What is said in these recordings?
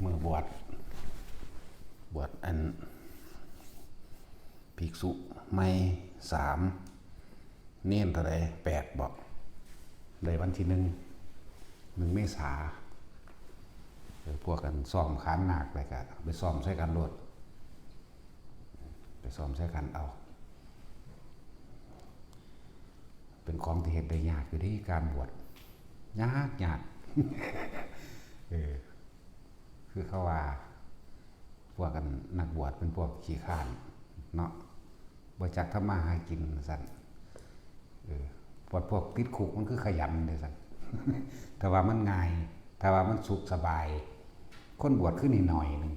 มือบวชอันภิกษุไม่3เน้นเท่าไร8บอกได้วันที่1 เมษาพวกกันซ้อมขานหนักไปกันไปซ้อมใช้กันรถไปซ้อมใช้กันเอาเป็นของที่เหตุได้ยากอยู่ที่การบวชยากคือเขาว่าพวกกันนักบวชเป็นพวกขี้ข้านเนาะบ่จักทำมาหากินสั่นพวกติดคุกมันคือขยันเลยสั่นแต่ว่ามันง่ายถ้าว่ามันสุขสบายคนบวชขึ้นนิดหน่อยนึง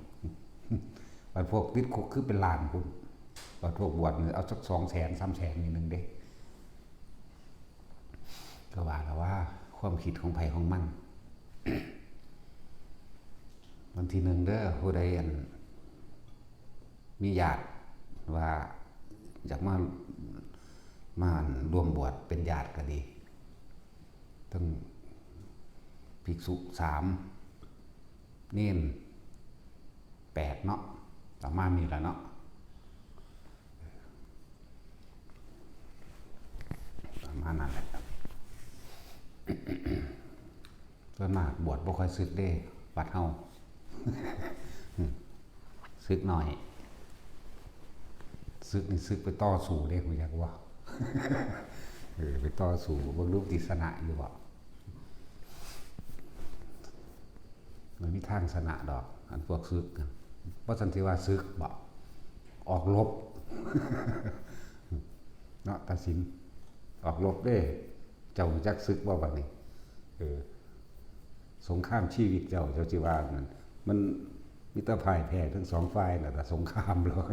พวกติดคุกคือเป็นล้านพุ่นพวกบวชเอาสัก200,000 300,000นิดนึงเด้ก็ว่าความคิดของไผของมันวันที่1เด้อผู้ใดมีญาติว่าอยากมารวมบวชเป็นญาติก็ดีทั้งภิกษุ3เน้น8เนาะประมาณนี้แหละเนาะประมาณนั้นแหละส่วนมากบวชบ่ค่อยสึกเด้วัดเฮาสึกหน่อยซึกนี่ซึกไปต่อสู่เด้ผมอยากว่าไปต่อสู่บางรูปติสนะอยู่บ่มันมีทางสนะดอกอันพวกซึกเพราะสันติว่าซึกบ่ออกรบเนาะตัดสินออกรบเด้เจ้าจักซึกบ่บัดนี้สงครามชีวิตเจ้าสิว่ามันมีแต่พ่ายแพ้ทั้งสองฝ่ายน่ะแต่สงครามหรอก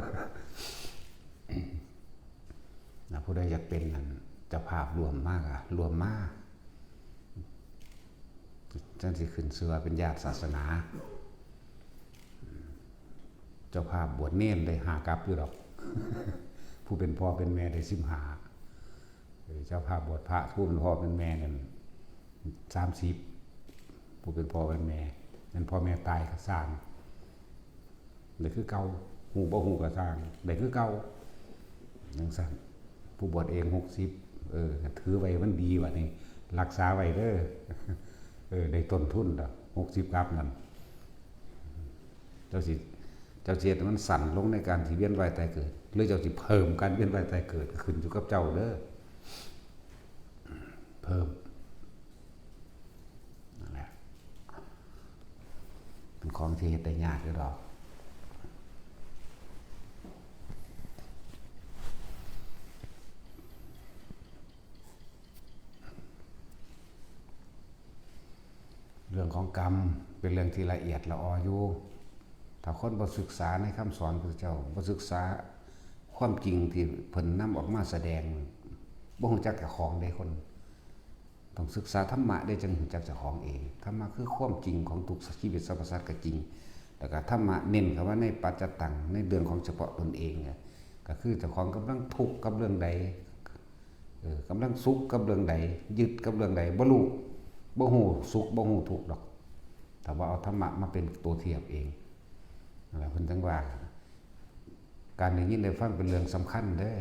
นะผู้ใดอยากเป็นนั้นจะภาพรวมมากรวมมากจังสิขึ้นเสือเป็นญาติศาสนาเจ้าภาพบวชเน้นได้5 กับอยู่ดอกผู้เป็นพ่อเป็นแม่ได้15เจ้าภาพบวชพระผู้เป็นพ่อเป็นแม่นั่น30ผู้เป็นพ่อเป็นแม่นั่นพ่อแม่ตายก็สร้างได้คือเก่าหูบ่หูก็สร้างได้คือเก่าจังซั่นผู้บวชเอง60ถือไว้มันดีว่านี่รักษาไว้เด้อได้ต้นทุนดอก60กับนั่นเจ้าสิมันสั่นลงในการที่เวียนว่ายตายเกิดหรือเจ้าสิเพิ่มการเวียนว่ายตายเกิดขึ้นอยู่กับเจ้าเด้อเพิ่มนั่นแหละเป็นของที่เฮ็ดได้ยากอยู่ดอกเรื่องของกรรมเป็นเรื่องที่ละเอียดละอออยู่ถ้าคนบ่ศึกษาในคำสอนพระเจ้าบ่ศึกษาความจริงที่เพิ่นนำออกมาแสดงบ่ฮู้จักเจ้าของได้คนต้องศึกษาธรรมะได้จึงรู้จักเจ้าของเองธรรมะคือความจริงของทุกชีวิตสรรพสัตว์ก็จริงแล้วก็ธรรมะเน้นคำว่าในปัจจตังในเรื่องของเฉพาะตนเองก็คือเจ้าของกำลังทุกข์กับเรื่องใดกำลังสุขกับเรื่องใดยึดกับเรื่องใดบ่รู้บ่ฮู้สุขบ่ฮู้ทุกข์ดอกแต่ว่าเอาธรรมะมาเป็นตัวเทียบเองนั่นแหละเพิ่นจังว่าการได้ยินได้ฟังเป็นเรื่องสำคัญเด้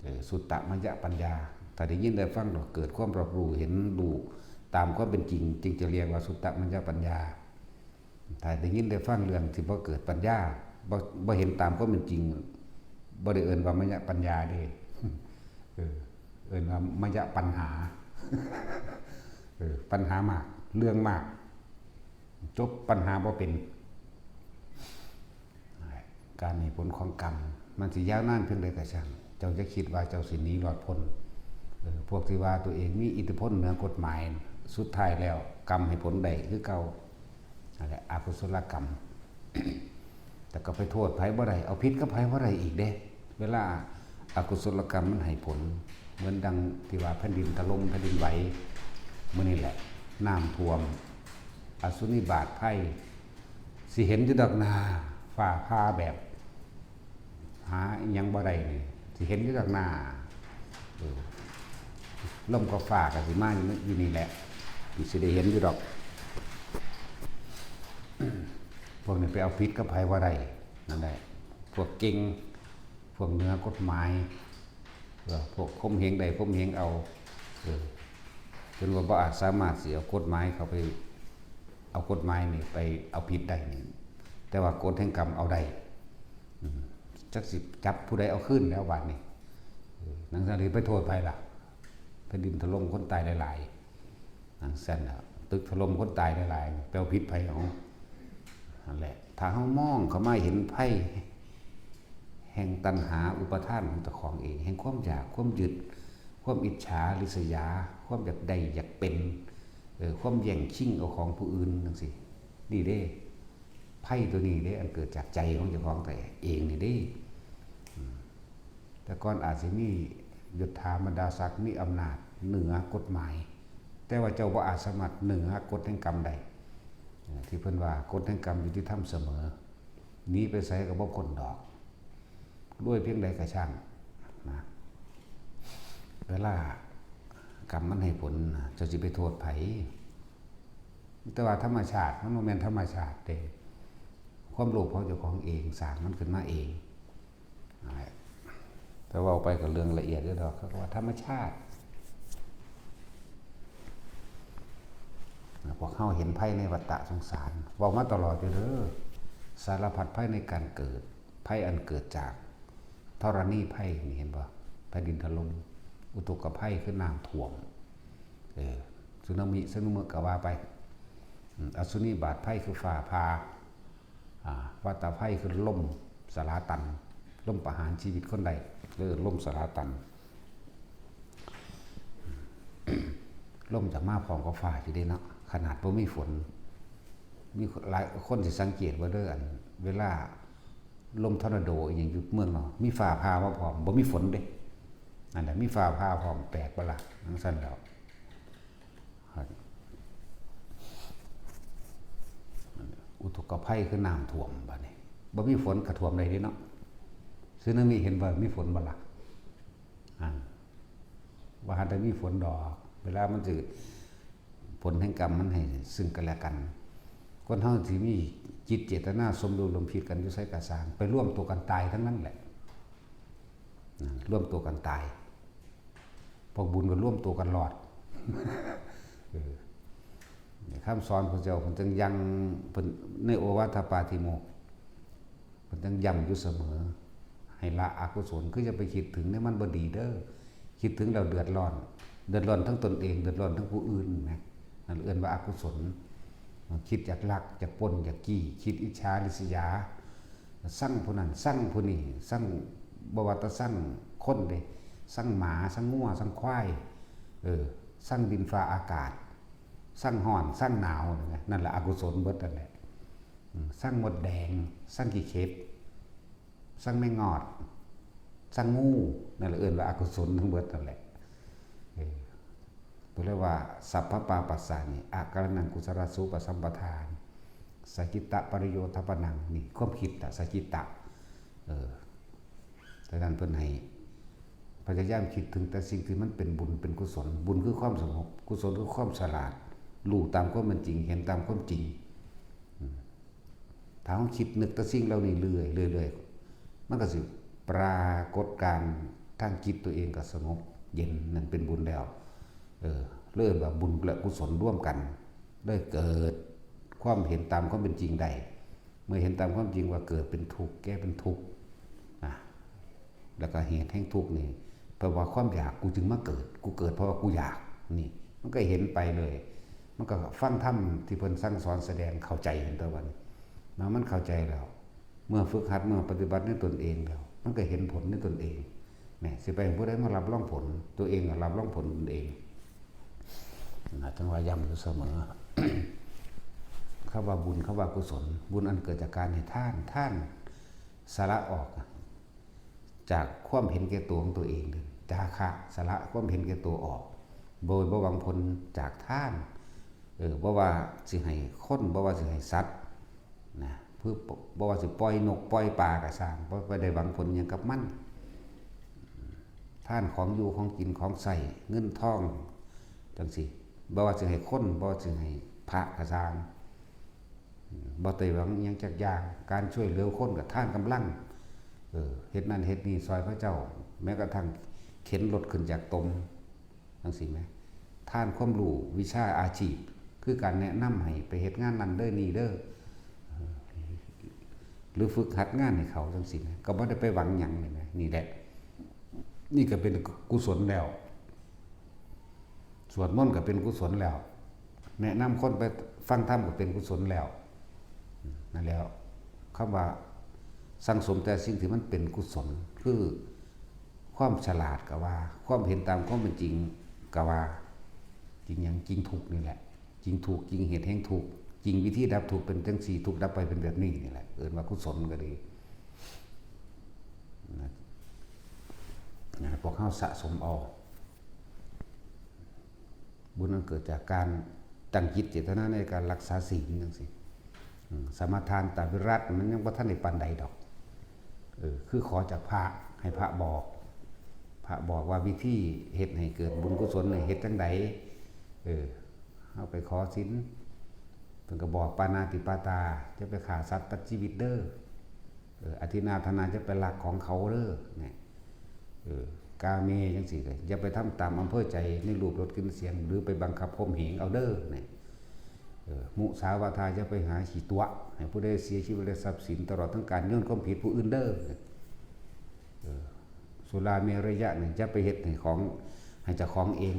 อสุตตมยปัญญาถ้าได้ยินได้ฟังเกิดความรับรู้เห็นรู้ตามความเป็นจริงจึงจะเรียกว่าสุตตมยปัญญาถ้าได้ยินได้ฟังเรื่องที่บ่เกิดปัญญาบ่เห็นตามความเป็นจริงบ่ได้เอิ้นว่ามยปัญญาเด้เอิ้นว่ามยปัญหาปัญหามากเรื่องมากจบปัญหาบ่เป็นการมีผลของกรรมมันสิยาวนานเพียงใดก็ช่างเจ้าจะคิดว่าเจ้าสิหนีรอดพ้นพวกที่ว่าตัวเองมีอิทธิพลเหนือกฎหมายสุดท้ายแล้วกรรมให้ผลใดคือเก่านั่นแหละอกุศลกรรม แต่ก็ไปโทษไผบ่ได้เอาผิดกับไผบ่ได้อีกเด้เวลาอกุศลกรรมมันให้ผลเหมือนดังที่ว่าแผ่นดินถล่มแผ่นดินไหวมื้อนี้แหละน้ำท่วมอสุนิบาตภัยสิเห็นอยู่ดอกนาฟ้าผ่าแบบหาอิหยังบ่ได้นี่สิเห็นอยู่ดอกนาลมกับฟ้าก็สิมาอยู่นี่แหละสิได้เห็นอยู่ดอก พวกนี้ไปเอาผิดกับไผว่าได้นั่นแหละพวกเก่งพวกเหนือกฎหมายพวกข่มเหงใดข่มเหงเอาจนว่าบ่อาจสามารถสิเอากฎหมายเขาไปเอากฎหมายนี่ไปเอาผิดได้นี่แต่ว่ากฎแห่งกรรมเอาได้จักสิจับผู้ใดเอาขึ้นแล้วบัดนี้หนังจากนี้ไปโทษไผล่ะแผ่นดินถล่มคนตายหลายๆนั่นซั่นน่ะตึกถล่มคนตายหลายๆไปเอาผิดไผเอานั่นแหละถ้าเฮามองเข้ามาเห็นไผแห่งตัณหาอุปทานของเจ้าของเองแห่งความอยากความยึดความอิจฉาริษยาความอยากได้อยากเป็นความแย่งชิงเอาของผู้อื่นจังซี่นี่เด้ไพ่ตัวนี้เด้อันเกิดจากใจของเจ้าของแต่เองนี่เด้แต่ก่อนอาจสิมียศถาบรรดาศักดิ์มีอำนาจเหนือกฎหมายแต่ว่าเจ้าบ่อาจสามารถเหนือกฎแห่งกรรมได้ที่เพิ่นว่ากฎแห่งกรรมยุติธรรมเสมอหนีไปไสก็บ่พ้นดอกด้วยเพียงใดก็ช่างนะเวลากรรมมันให้ผลเจ้าสิไปโทษไผแต่ว่าธรรมชาติมันบ่แม่นธรรมชาติเด้ความโลภของเจ้าของเองสร้างมันขึ้นมาเองแต่ว่าไปกับเรื่องละเอียดเด้อดอกเขาว่าธรรมชาติพวกเฮาเห็นภัยในวัฏฏะสงสารเว้ามาตลอดอยู่เด้อสารพัดภัยในการเกิดภัยอันเกิดจากธรณีภัยนี่เห็นบ่แผ่นดินถล่มอุทกภัยคือน้ำท่วมสึนามิสึนามิก็ว่าไปอสุนิบาตภัยคือฟ้าผ่าวัฏฏะภัยคือล่มสลาตันล่มประหารชีวิตคนใดหรือล่มสลาตัน ล่มจากมาพร้อมกับฟ้าอยู่เด้เนาะขนาดบ่มีฝนมีหลายคนสิสังเกตว่าเด้ออันเวลาลมทอร์นาโดอย่างอยู่เมืองเนาะมีฟ้าผ่ามาพร้อมบ่มีฝนเด้นั่นแหละมีฟ้าผ่าพร้อมแปลกบ่ล่ะจังซั่นแล้วอุทกภัยคือน้ำท่วมบัดนี้บ่มีฝนก็ท่วมได้เด้เนาะสึนามิเห็นว่ามีฝนบ่ล่ะว่าหันแต่มีฝนดอกเวลามันสิผลแห่งกรรมมันให้ซึ่งกันและกันคนเฮาสิมีจิตเจตนาสมรู้ร่วมคิดกันอยู่ไสก็สร้างไปร่วมตัวกันตายทั้งนั้นแหละร่วมตัวกันตายพวกบุญก็ร่วมตัวกันรอดคำสอนพระเจ้าเพิ่นจึงยังเพิ่นในโอวาทปาติโมกข์เพิ่นจึงย้ำอยู่เสมอให้ละอกุศลคือจะไปคิดถึงเนี่ยมันบ่ดีเด้อคิดถึงแล้วเดือดร้อนทั้งตนเองเดือดร้อนทั้งผู้อื่นนะนั่นเอิ้นว่าอกุศลคิดอยากลักอยากปล้นอยากกี้คิดอิจฉาริษยาสั่งผู้นั้นสั่งผู้นี้สั่งบ่ว่าแต่สั่งคนเด้สั่งหมาสั่งงัวสั่งควายสั่งดินฟ้าอากาศสั่งร้อนสั่งหนาวนั่นแหละอกุศลเบิดนั่นแหละสั่งมดแดงสั่งขี้เข็บสั่งแมงงอดสั่งงูนั่นแหละเอิ้นว่าอกุศลทั้งเบิดนั่นแหละตัวเรียกว่าสัพพปาปัสสานิอาการนังกุศลสูปสัมปทานสัจจิตะปริโยทัปนังนี่ความคิดสัจจิตะแต่นั้นเพิ่นให้พยายามคิดถึงแต่สิ่งที่มันเป็นบุญเป็นกุศลบุญคือความสงบกุศลคือความฉลาดรู้ตามความเป็นจริงเห็นตามความจริงถ้าเราคิดนึกแต่สิ่งเหล่านี้เรื่อยมันก็สิปรากฏการณ์ทางจิตตัวเองก็สงบเย็นนั่นเป็นบุญแล้วเริ่มว่าบุญและกุศลร่วมกันได้เกิดความเห็นตามความเป็นจริงได้เมื่อเห็นตามความจริงว่าเกิดเป็นทุกข์แก้เป็นทุกข์แล้วก็เหตุแห่งทุกข์นี่เพราะว่าความอยากกูจึงมาเกิดกูเกิดเพราะว่ากูอยากนี่มันก็เห็นไปเลยมันก็ฟังธรรมที่เพิ่นสั่งสอนแสดงเข้าใจเห็นตัววันมันเข้าใจแล้วเมื่อฝึกหัดเมื่อปฏิบัติในตนเองแล้วมันก็เห็นผลในตนเองนี่สิไปผู้ใดมารับรองผลตัวเองก็รับรองผลตนเองจังว่าย้ำอยู่เสมอ คำว่าบุญคำว่ากุศลบุญอันเกิดจากการให้ท่านสละออกจากความเห็นแก่ตัวของตัวเองจาคะสละความเห็นแก่ตัวออกโดยบ่หวังผลจากท่านบ่ว่าสิให้คนบ่ว่าสิให้สัตว์นะเพื่อบ่ว่าสิปล่อยนกปล่อยปลาก็สร้างบ่ได้หวังผลหยังกับมันท่านของอยู่ของกินของใส่เงินทองจังซี่บ่ว่าสิให้คนบ่ว่าสิให้พระก็สร้าง บ่ได้หวังหยังจักอย่างการช่วยเหลือคนกับท่านกำลังเฮ็ดนั่นเฮ็ดนี่ซอยพระเจ้าแม้กระทั่งเข็นรถขึ้นจากตมจังซี่แหมท่านความรู้วิชาอาชีพคือการแนะนำให้ไปเฮ็ดงานนั้นเด้อนี่เด้อหรือฝึกหัดงานให้เขาจังซี่นะก็บ่ได้ไปหวังหยังนี่นะนี่แหละนี่ก็เป็นกุศลแล้วสวดมนต์ก็เป็นกุศลแล้วแนะนำคนไปฟังธรรมก็เป็นกุศลแล้วนั่นแล้วคำว่าสั่งสมแต่สิ่งที่มันเป็นกุศลคือความฉลาดก็ว่าความเห็นตามความเป็นจริงก็ว่าจริงอย่างจริงถูกนี่แหละจริงถูกจริงเหตุแห่งถูกจริงวิธีดับถูกเป็นจังสี่ถูกดับไปเป็นแบบนี้นี่แหละเอิ้นว่ากุศลก็ดีนะพวกเฮาสะสมเอาบุญนั้นเกิดจากการตั้งจิตเจตนาในการรักษาศีลจังซี่สมาทานตวิรัตมันยังบ่ทันได้ปานใดดอกคือขอจากพระให้พระบอกว่าวิธีเฮ็ดให้เกิดบุญกุศลเฮ็ดจังไดเอาไปขอศีลเพิ่นก็บอกปานาติปาตาจะไปฆ่าสัตว์ตัดชีวิตเด้ออธินาทนาจะไปลักของเขาเด้อเนี่ยกาเมจังซี่ก็อย่าไปทำตามอำเภอใจในรูปรสกลิ่นเสียงหรือไปบังคับข่มเหงเอาเด้อเนี่ยมุสาวาทาจะไปหาขี้ตัวให้ผู้ใดเสียชีวิตและทรัพย์สินตลอดทั้งการโยนความผิดผู้อื่นเด้อสุราเมรยะเนี่ยจะไปเฮ็ดให้เจ้าของเอง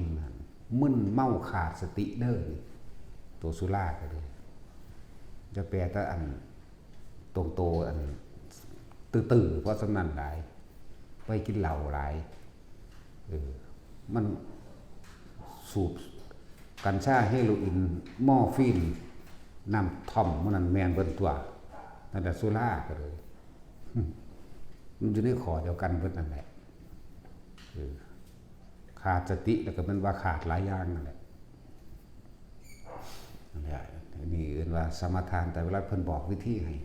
มึนเมาขาดสติเด้อตัวสุราก็เลยจะแปลแต่อันตรงโตอันตื้อเพราะสำนันหลายไปกินเหล้าหลายมันสูบกัญชาเฮโรอีนมอร์ฟีนน้ำท่อมมันนั่นแมนเบิ่นตัวนั่นแหละสุราก็เลยมันอยู่ในขอเดียวกันเพิ่นนั่นแหละขาดสติแล้วก็มันว่าขาดหลายอย่างนั่นแหละนี่เอิ้นว่าสมทานแต่เวลาเพิ่นบอกวิธีให้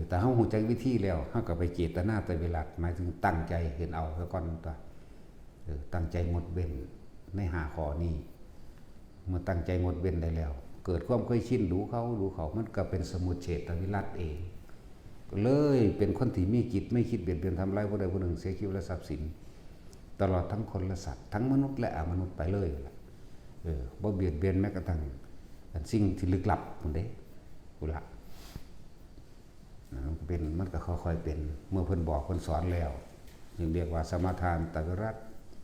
แต่เฮาฮู้จักวิธีแล้วเฮาก็ไปเจตนาแต่เวลาหมายถึงตั้งใจเห็นเอาซะก่อนตัวตั้งใจงดเว้นใน5ข้อนี้เมื่อตั้งใจงดเว้นได้แล้วเกิดความเคยชินรู้เขามันก็เป็นสมุจเฉทวิรัตเองเลยเป็นคนที่มีจิตไม่คิดเบียดเบียนทำร้ายผู้ใดผู้หนึ่งเสียชีวิตและทรัพย์สินตลอดทั้งคนและสัตว์ทั้งมนุษย์และอมนุษย์ไปเลยบ่เบียดเบียนแม้กระทั่งสิ่งที่ลึกลับพุ่นเด้กุละเป็นมันก็ค่อยๆเป็นเมื่อเพิ่นบอกเพิ่นสอนแล้วจึงเรียกว่าสมาทานตวิรัต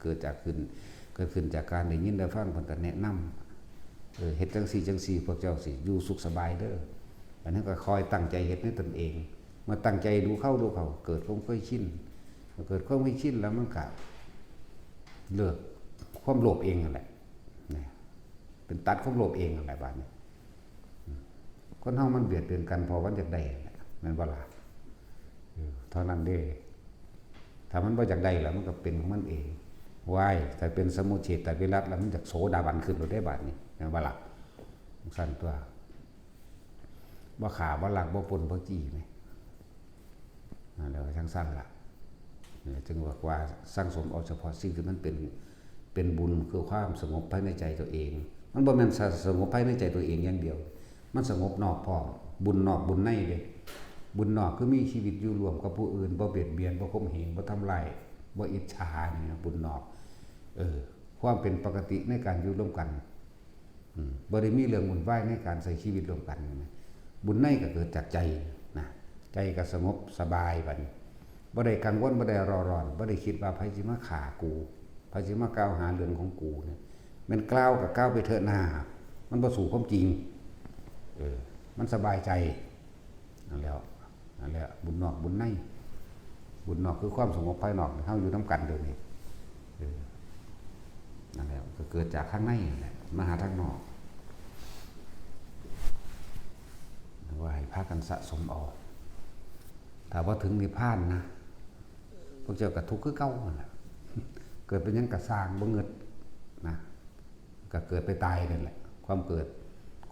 เกิดขึ้นจากการได้ยินได้ฟังเพิ่นก็แนะนำเฮ็ดจังซี่พวกเจ้าสิอยู่สุขสบายเด้ออันนั้นก็คอยตั้งใจเฮ็ดในตนเองเมื่อตั้งใจดูเข้าเกิดความเคยชินเกิดความเคยชินแล้วมันก็เลิกความโลภเองนั่นแหละเป็นตัดความโลภเองนั่นแหละบาดนี้คนเฮามันเบียดเบียนกันพอวันอยากได้แม่นบ่ล่ะเท่านั้นเด้ถ้ามันบ่อยากได้แล้วมันก็เป็นของมันเองวายแต่เป็นสมุจเฉทวิรัตแล้วมันจากโสดาบันขึ้นได้บาดนี้แม่นบ่ล่ะสั่นตัวบ่ขาบ่ลักบ่ปนบ่จี้แม่นั่นแหละจังซั่นล่ะจึงว่าสร้างสมเอาเฉพาะสิ่งที่มันเป็นบุญคือความสงบภายในใจตัวเองมันบ่แม่นสงบภายในใจตัวเองอย่างเดียวมันสงบนอกพร้อมบุญนอกบุญในเด้บุญนอกคือมีชีวิตอยู่ร่วมกับผู้อื่นบ่เบียดเบียนบ่ข่มเหงบ่ทำลายบ่อิจฉานี่นะบุญนอกความเป็นปกติในการอยู่ร่วมกันบ่ได้มีเรื่องวุ่นวายในการใช้ชีวิตร่วมกันบุญในก็เกิดจากใจนะใจก็สงบสบายบัดนี้บ่ได้กังวลบ่ได้ร้อนบ่ได้คิดว่าไผสิมาฆ่ากูไผสิมากล่าวหาเรื่องของกูเนี่ยมันกล่าวก็กล่าวไปเถิดหน้ามันบ่สู่ความจริงมันสบายใจนั่นแหละบุญนอกบุญในบุญนอกคือความสงบภายนอกเฮาอยู่นำกันเดี๋ยวนี้นั่นแหละก็เกิดจากข้างในนั่นแหละมาหาทางนอกว่าให้พากันสะสมเอาถ้าว่าถึงนิพพานนะพวกเจ้าก็ทุกข์คือเก่านั่นแหละเกิดเป็นหยังก็สร้างบ่เงิดนะก็เกิดไปตายนั่นแหละความเกิด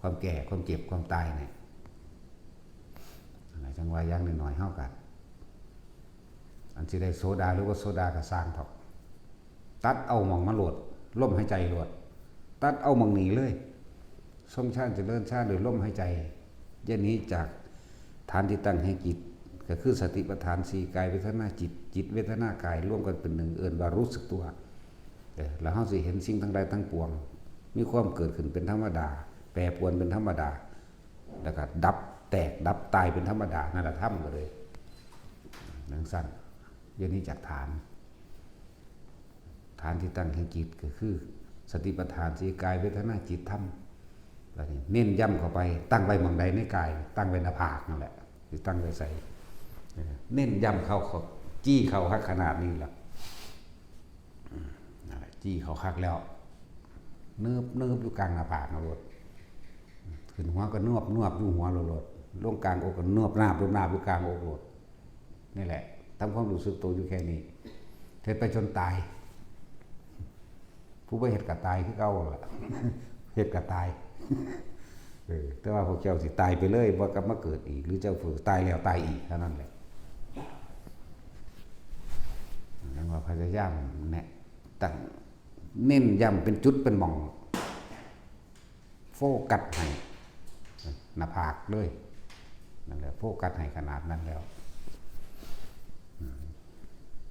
ความแก่ความเจ็บความตายเนี่ยอะไรจังว่าอย่างน้อยๆเฮากันอันสิได้โซดาหรือว่าโซดาก็สร้างเถาะตัดเอาหม่องมาโหลดลมหายใจโหลดตัดเอาหม่องหนีเลยทรงชาติเจริญชาติโดยลมหายใจ อย่าหนีจากฐานที่ตั้งแห่งจิตก็คือสติปัฏฐานสี่กายเวทนาจิตจิตเวทนากายร่วมกันเป็นหนึ่งเอิ้นว่ารู้สึกตัวแล้วเฮาสิเห็นสิ่งทั้งใดทั้งปวงมีความเกิดขึ้นเป็นธรรมดาแปรปรวนเป็นธรรมดาแล้วก็ดับแตกดับตายเป็นธรรมดานั่นแหละธรรมก็เลยนังสั้นอย่าหนีจากฐานที่ตั้งแห่งจิตก็คือสติปัฏฐานสี่กายเวทนาจิตธรรมแล้วนี่เน้นย้ำเข้าไปตั้งไว้หม่องใดในกายตั้งไว้หน้าผากนั่นแหละที่ตั้งไว้ใส่เน้นย้ำเข้าจี้เข้าคักขนาดนี้แล้วนั่นแหละจี้เข้าคักแล้วเนิบอยู่กลางหน้าผากนะรถขึ้นหัวก็นวบอยู่หัวรถลงกลางอกก็นวบนาบอยู่กลางอกรถนี่แหละทำความรู้สึกตัวอยู่แค่นี้เทศไปจนตายผู้บ่เฮ็ดก็ตายคือเก่าล่ะเฮ็ดก็ตายแต่ว่าพวกเจ้าสิตายไปเลยบ่กลับมาเกิดอีกหรือเจ้าฝึกตายแล้วตายอีกเท่านั้นแหละนั่นว่าพยายามแนะตั้งเน้นย้ำเป็นจุดเป็นหม่องโฟกัสให้หน้าผากเลยนั่นแหละโฟกัสให้ขนาดนั้นแล้ว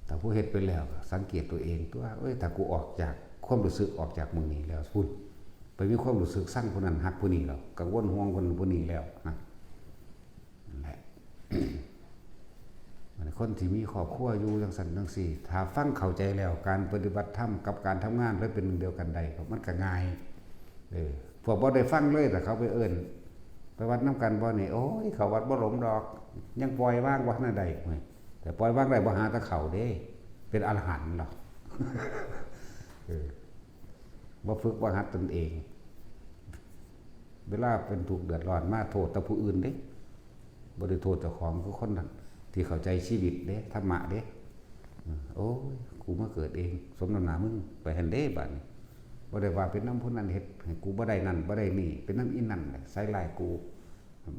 แต่ผู้เฮ็ดไปแล้วสังเกตตัวเองตัวถ้ากูออกจากความรู้สึกออกจากมึงนี้แล้วพูดไปมีความรู้สึกสร้างผู้นั้นฮักผู้นี้แล้วกังวลห่วงคนผู้นี้แล้วนะนั่นแหละ คนที่มีครอบครัวอยู่จังซั่นจังซี่ถ้าฟังเข้าใจแล้วการปฏิบัติธรรมกับการทำงานเลยเป็นหนึ่งเดียวกันได้มันก็ง่ายพวกบ่ได้ฟังเลยแต่เขาไปเอิ้นไปวัดน้ำกันบ่นี่โอ้ยเขาวัดบ่หลมดอกยังปล่อยว่างวัดนั่นได้แต่ปล่อยว่างได้บ่หาตะเขาเด้เป็นอรหันต์หรอกบ่ฝึกบ่หัดตนเองเวลาเป็นถูกเดือดร้อนมาโทษแต่ผู้อื่นเด้บ่ได้โทษเจ้าของคือคนนั้นที่เข้าใจชีวิตเด้ธรรมะเด้โอ้ยกูมาเกิดเองสมน้ำหน้ามึงไปหันเด้บัดนี้บ่ได้ว่าเป็นน้ำผู้นั้นเฮ็ดให้กูบ่ได้นั่นบ่ได้นี่เป็นน้ำอีนั่นใส่ร้ายกู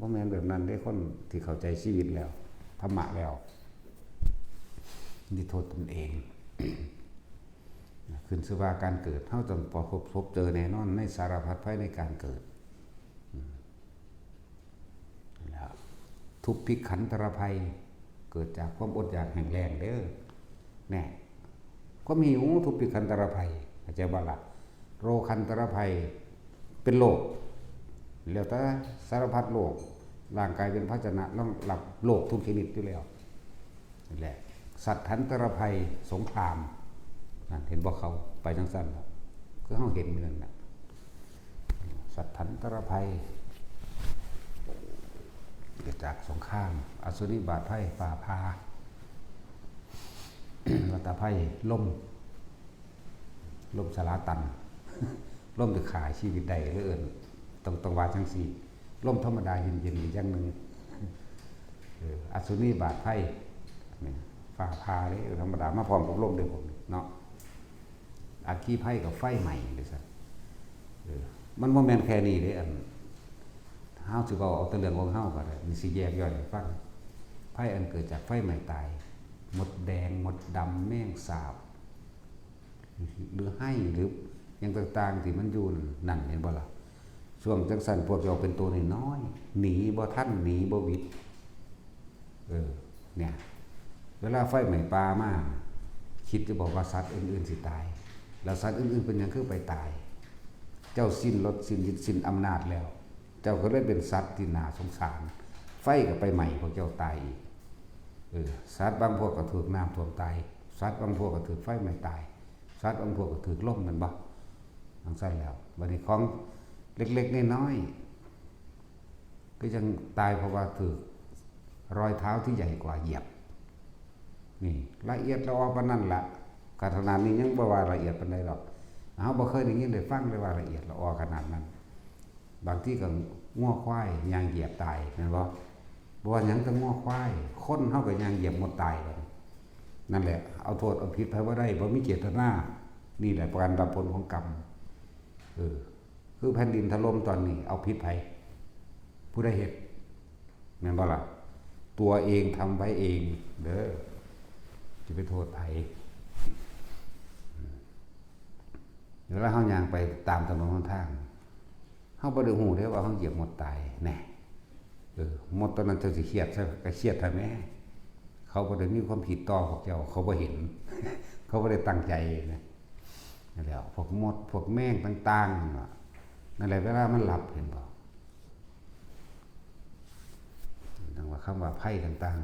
บ่แม่นแบบนั้นเด้คนที่เข้าใจชีวิตแล้วธรรมะแล้วนี่โทษตนเองขึ้นชื่อว่าการเกิดเท่าจนพบเจอแน่นอนในสารพัดภัยในการเกิดแล้วทุกภิกขันตรภัยเกิดจากความอดอยากแห่งแรงเด้อแน่ความหิวทุกภิกขันตรภัยเข้าใจบ่ล่ะโรคันตรภัยเป็นโรคแล้วแต่สารพัดโรคร่างกายเป็นภาชนะต้องรับโรคทุกชนิดอยู่แล้วนี่แหละสัตว์ทันตรภัยสงครามนั่นเห็นบ่เขาไปจังซั่นคือเฮาเห็นนั่นน่ะสัตว์ทันตรภัยเกิดจากสงครามอสุริบาทภัยฝ่าพาวัฏภัยล่มสลาตันล่มจะขาชีวิตใดหรือเอิ่นต้องว่าจังซี่ล่มธรรมดาเย็นๆอีกอย่างนึงอสุริบาทภัยฝ่าพาเด้ธรรมดามาพร้อมกับลมเด้อผมเนาะอาคีภัยกับไฟใหม่เลยสัมันบ่แม่นแค่นี้เด้เฮาสิเว้าเอาแต่เรื่องของเฮาก็ได้มีสิแยกย่อยให้ฟังภัยอันเกิดจากไฟใหม่ตายมดแดงมดดำแมงสาบหรือให้หรืออย่างต่างๆที่มันอยู่นั่นเห็นบ่ล่ะช่วงจังซั่นพวกเราเป็นตัวน้อยๆหนีบ่ทันหนีบ่วิดเนี่ยเวลาไฟไหม้ป่ามาคิดจะบอกว่าสัตว์อื่นๆสิตายแล้วสัตว์อื่นๆเป็นหยังคือไปตายเจ้าสิ้นรสสิ้นอำนาจแล้วเจ้าก็เลยเป็นสัตว์ที่น่าสงสารไฟก็ไปไหม้พวกเจ้าตายอีกสัตว์บางพวกก็ถูกน้ำท่วมตายสัตว์บางพวกก็ถูกไฟไหม้ตายสัตว์บางพวกก็ถูกลมมันบ่จังซั่นแล้วบัดนี้ของเล็กๆน้อยๆก็ยังตายเพราะว่าถูกรอยเท้าที่ใหญ่กว่าเหยียบนี่ละเอียดละออปานนั้นล่ะขนาดนี้ยังบ่ว่าละเอียดปานใดหรอกเฮาบ่เคยได้ยินได้ฟังเลยว่าละเอียดละออขนาดนั้นบางทีก็งัวควายย่างเหยียบตายแม่นบ่บ่ว่าหยังก็งัวควายคนเฮาก็ย่างเหยียบหมดตายแล้วนั่นแหละเอาโทษเอาผิดไผบ่ได้บ่มีเจตนานี่แหละการรับผลของกรรมคือแผ่นดินถล่มตอนนี้เอาผิดไผผู้ใดเฮ็ดแม่นบ่ล่ะตัวเองทำไว้เองเด้อจะไปโทษไผเดี๋ยวเราเฮาย่างไปตามถนนหนทางเฮาบ่ได้ฮู้เด้ว่าเฮาเหยียบหมดตายแน่ หมดตอนนั้นเจ้าสิเครียดใช่ก็เครียดทำไมเขาบ่ได้มีความผิดต่อพวกเจ้าเขาบ่เห็น เขาบ่ได้ตั้งใจนะนั่นแหละพวกมดพวกแมงต่างๆนั่นแหละเวลามันหลับเห็นบ่ดังว่าคำว่าไพ่ต่าง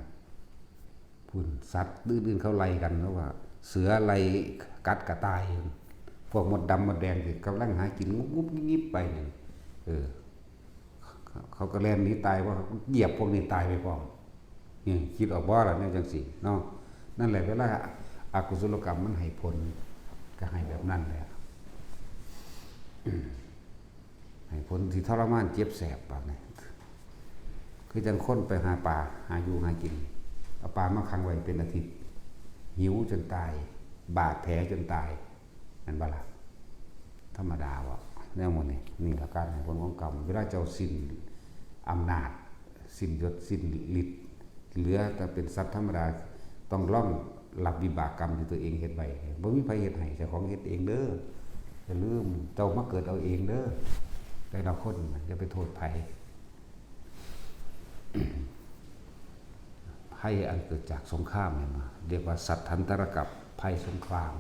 ๆพุ่นสัตว์ดื้อๆเขาไล่กันแล้วว่าเสือไล่กัดกระต่ายพวกมดดำมดแดงที่กำลังหากินงุบๆงิบๆไปนี่เขาก็แล่นหนีตายว่าเหยียบพวกนี้ตายไปพร้อมนี่คิดออกบ่ล่ะเนี่ยจังซี่เนาะนั่นแหละเวลาอกุศลกรรมมันให้ผลก็ให้แบบนั้นแหละให้ผลที่ทรมานเจ็บแสบปานนี้คือจังคนไปหาปลาหาอยู่หากินเอาปลามาขังไว้เป็นอาทิตย์หิวจนตายบาดแผลจนตายนั่นบ่ล่ะธรรมดาวะแนวหมดนี่ละการให้ผลของกรรมเวลาเจ้าสิ้นอำนาจสิ้นยศสิ้นฤทธิ์เหลือแต่เป็นสัตว์ธรรมดาต้องร่องรับวิบากกรรมที่ตัวเองเฮ็ดไว้บ่มีไผเฮ็ดให้เจ้าของเฮ็ดเองเด้ออย่าลืมเจ้ามาเกิดเอาเองเด้อแต่ละคนอย่าไปโทษไผภัยอันเกิดจากสงครามเนี่ยมาเรียกว่าสัตทันตรกับภัยสงคราม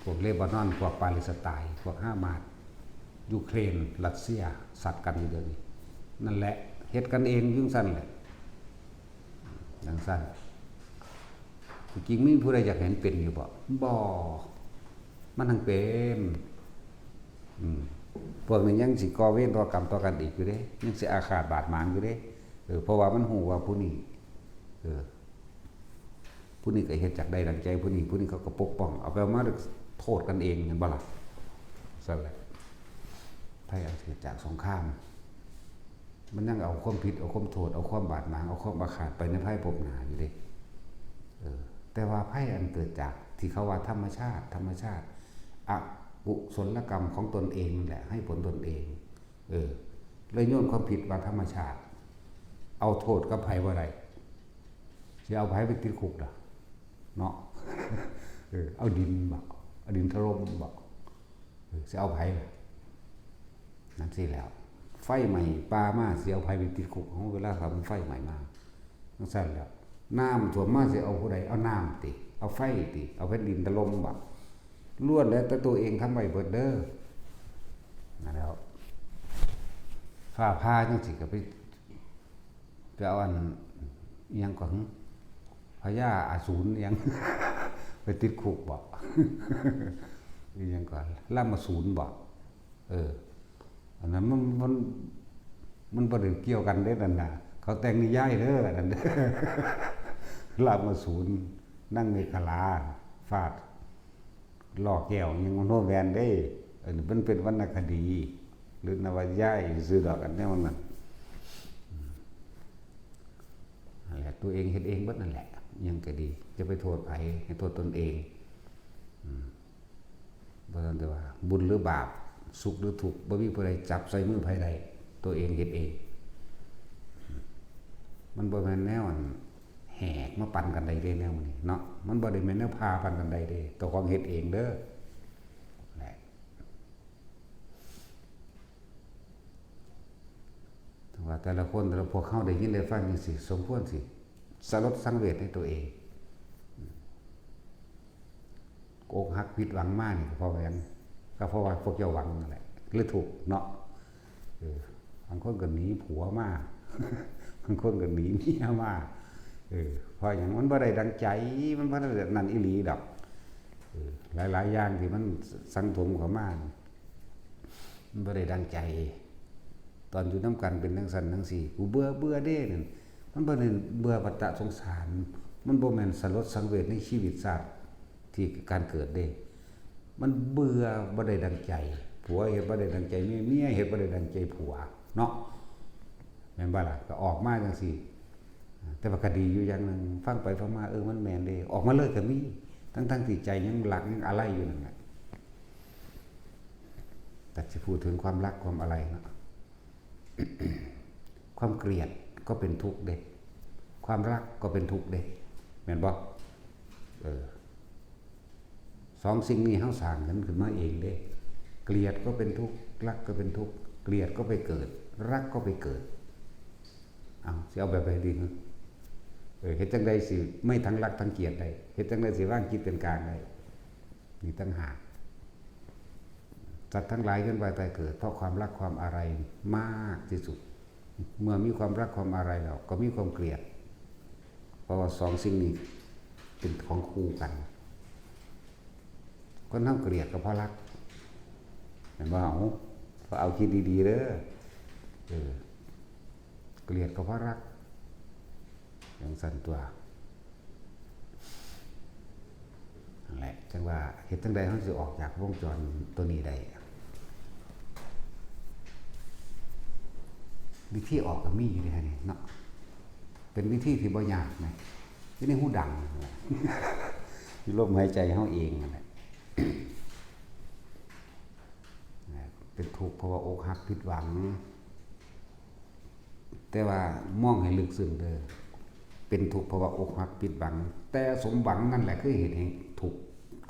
พวกเลบานอนพวกปาเลสไตน์พวกฮามาสยูเครนรัสเซียสัตว์กันอยู่เดี๋ยวนี้นั่นแหละเฮ็ดกันเองยุ่งสั้นแหละดังสั้นจริงมีผู้ใดอยากเห็นเป็นอยู่บ่มันทั้งเป็นพวกนี้ยังสิก่อเวรต่อกรรมต่อกันอีกอยู่เด้ยังสิอาฆาตบาดหมางอยู่เด้เพราะว่ามันหูว่าผู้นี้ผู้นี้ก็เฮ็ดจากใดดังใจผู้นี้เขาก็ปกป้องเอาไปมาโทษกันเองนั่นบ่ล่ะสั่นแหละภัยอันเกิดจากสงครามมันยังเอาความผิดเอาความโทษเอาความบาดหมางเอาความอาฆาตไปในภัยภพหน้าอยู่เด้แต่ว่าภัยอันเกิดจากที่เขาว่าธรรมชาติอกุศลกรรมของตนเองนั่นแหละให้ผลตนเองเลยโยนความผิดว่าธรรมชาติเอาโทษกับไผว่าไรสิเอาไผไปติดคุกล่ะเนาะเอาดินบ่เอาดินถล่มบ่สิเอาไผนั่นสิแล้วไฟใหม่ปลามาสิเอาไผไปติดคุกของเวลาเขามันไฟใหม่มาจังซั่นแล้วน้ำท่วมมาสิเอาผู้ใดเอาน้ำติเอาไฟติเอาแผ่นดินถล่มบ่ล้วนแล้วแต่ตัวเองทำไว้เบิดเด้อนั่นแล้วฟ้าผ่าจังสิก็ไปเอาอันยังของพญาอสูรยังไปติดคุกบ่ยังก่อนล่ามาศูนย์บ่อันนั้นมันบ่ได้เกี่ยวกันเด้นั่นน่ะเขาแต่งนิยายเด้อนั่นเด้อล่ามาศูนย์นั่งในคลาฟาดล่อแก้วยังโนแวนได้มันเป็นวรรณคดีหรือนวนิยายซื้อดอกอันนี้มันนั่นแหละตัวเองเฮ็ดเองเบิดนั่นแหละยังก็ดีจะไปโทษไผให้โทษตนเองบ่ต้องแต่ว่าบุญหรือบาปสุขหรือทุกข์บ่มีผู้ใดจับใส่มือไผใดตัวเองเฮ็ดเองมันบ่แม่นแนวอันแหกมาปั่นกันได้เด้แนวนี้เนาะมันบ่ได้แม่นแนวพาปั่นกันได้เด้ตัวของเฮ็ดเองเด้อแหละว่าแต่ละคนแต่ละพวกเขาได้ยินได้ฟังจังซี่สมควรสิสลดสังเวชในตัวเองโกกหักผิดหวังมากนี่ก็เพราะว่าพวกเจ้าหวังนั่นแหละหรือถูกเนาะบางคนก็หนีผัวมาบางคนก็หนีเมียมาเพราะอย่างมันบ่ได้ดังใจมันบ่ได้นั่นอีหลีดอกหลายๆอย่างที่มันสังสมเข้ามามันบ่ได้ดังใจตอนอยู่น้ำกันเป็นทั้งสันทั้งสี่กูเบื่อเด้นั่นมันบ่ได้เบื่อวัฏสงสารมันบ่แม่นสลดสังเวชในชีวิตชาติที่การเกิดเด้มันเบื่อบ่ได้ดังใจผัวเฮ็ดบ่ได้ดังใจเมียเฮ็ดบ่ได้ดังใจผัวเนาะแม่นบ่ล่ะก็ออกมาจังซี่แต่ว่าก็ดีอยู่อย่างนึงฟังไปฟังมามันแม่นเด้ออกมาเลยก็มีทั้งที่ใจยังรักยังอะไรอยู่นั่นแหละแต่จะพูดถึงความรักความอะไรเนาะ ความเกลียดก็เป็นทุกข์เด้ความรักก็เป็นทุกข์เด้แม่นบ่สองสิ่งนี้เฮาสร้างกันขึ้นมาเองเด้เกลียดก็เป็นทุกข์รักก็เป็นทุกข์เกลียดก็ไปเกิดรักก็ไปเกิด สิเอาแบบใดดีเฮ็ดจังได๋สิไม่ทั้งรักทั้งเกลียดได้เฮ็ดจังได๋สิวางจิตเป็นกลางได้นี่ตั้งหากสัตว์ทั้งหลายขึ้นไปแต่เกิดเพราะความรักความอะไรมากที่สุดเมื่อมีความรักความอะไรแล้วก็มีความเกลียดเพราะว่าสองสิ่งนี้เป็นของคู่กันคนทั้งเกลียดก็เพราะรักเห็นบ่เอาคิดดีๆเด้อเกลียดก็เพราะรักอย่างสั่นตัวนั่นแหละจังว่าเฮ็ดจังใดเฮาสิออกจากวงจรตัวนี้ได้วิธีออกก็มีอยู่นี่เนาะเป็นวิธีที่บ่ยากนะที่ในหูดังที่ลมหายใจเฮาเองนั่นแหละเป็นทุกข์เพราะว่าอกหักผิดหวังแต่ว่ามองให้ลึกซึ้งเด้อเป็นทุกข์เพราะว่าอกหักผิดหวังแต่สมหวังนั่นแหละคือเหตุแห่งทุกข์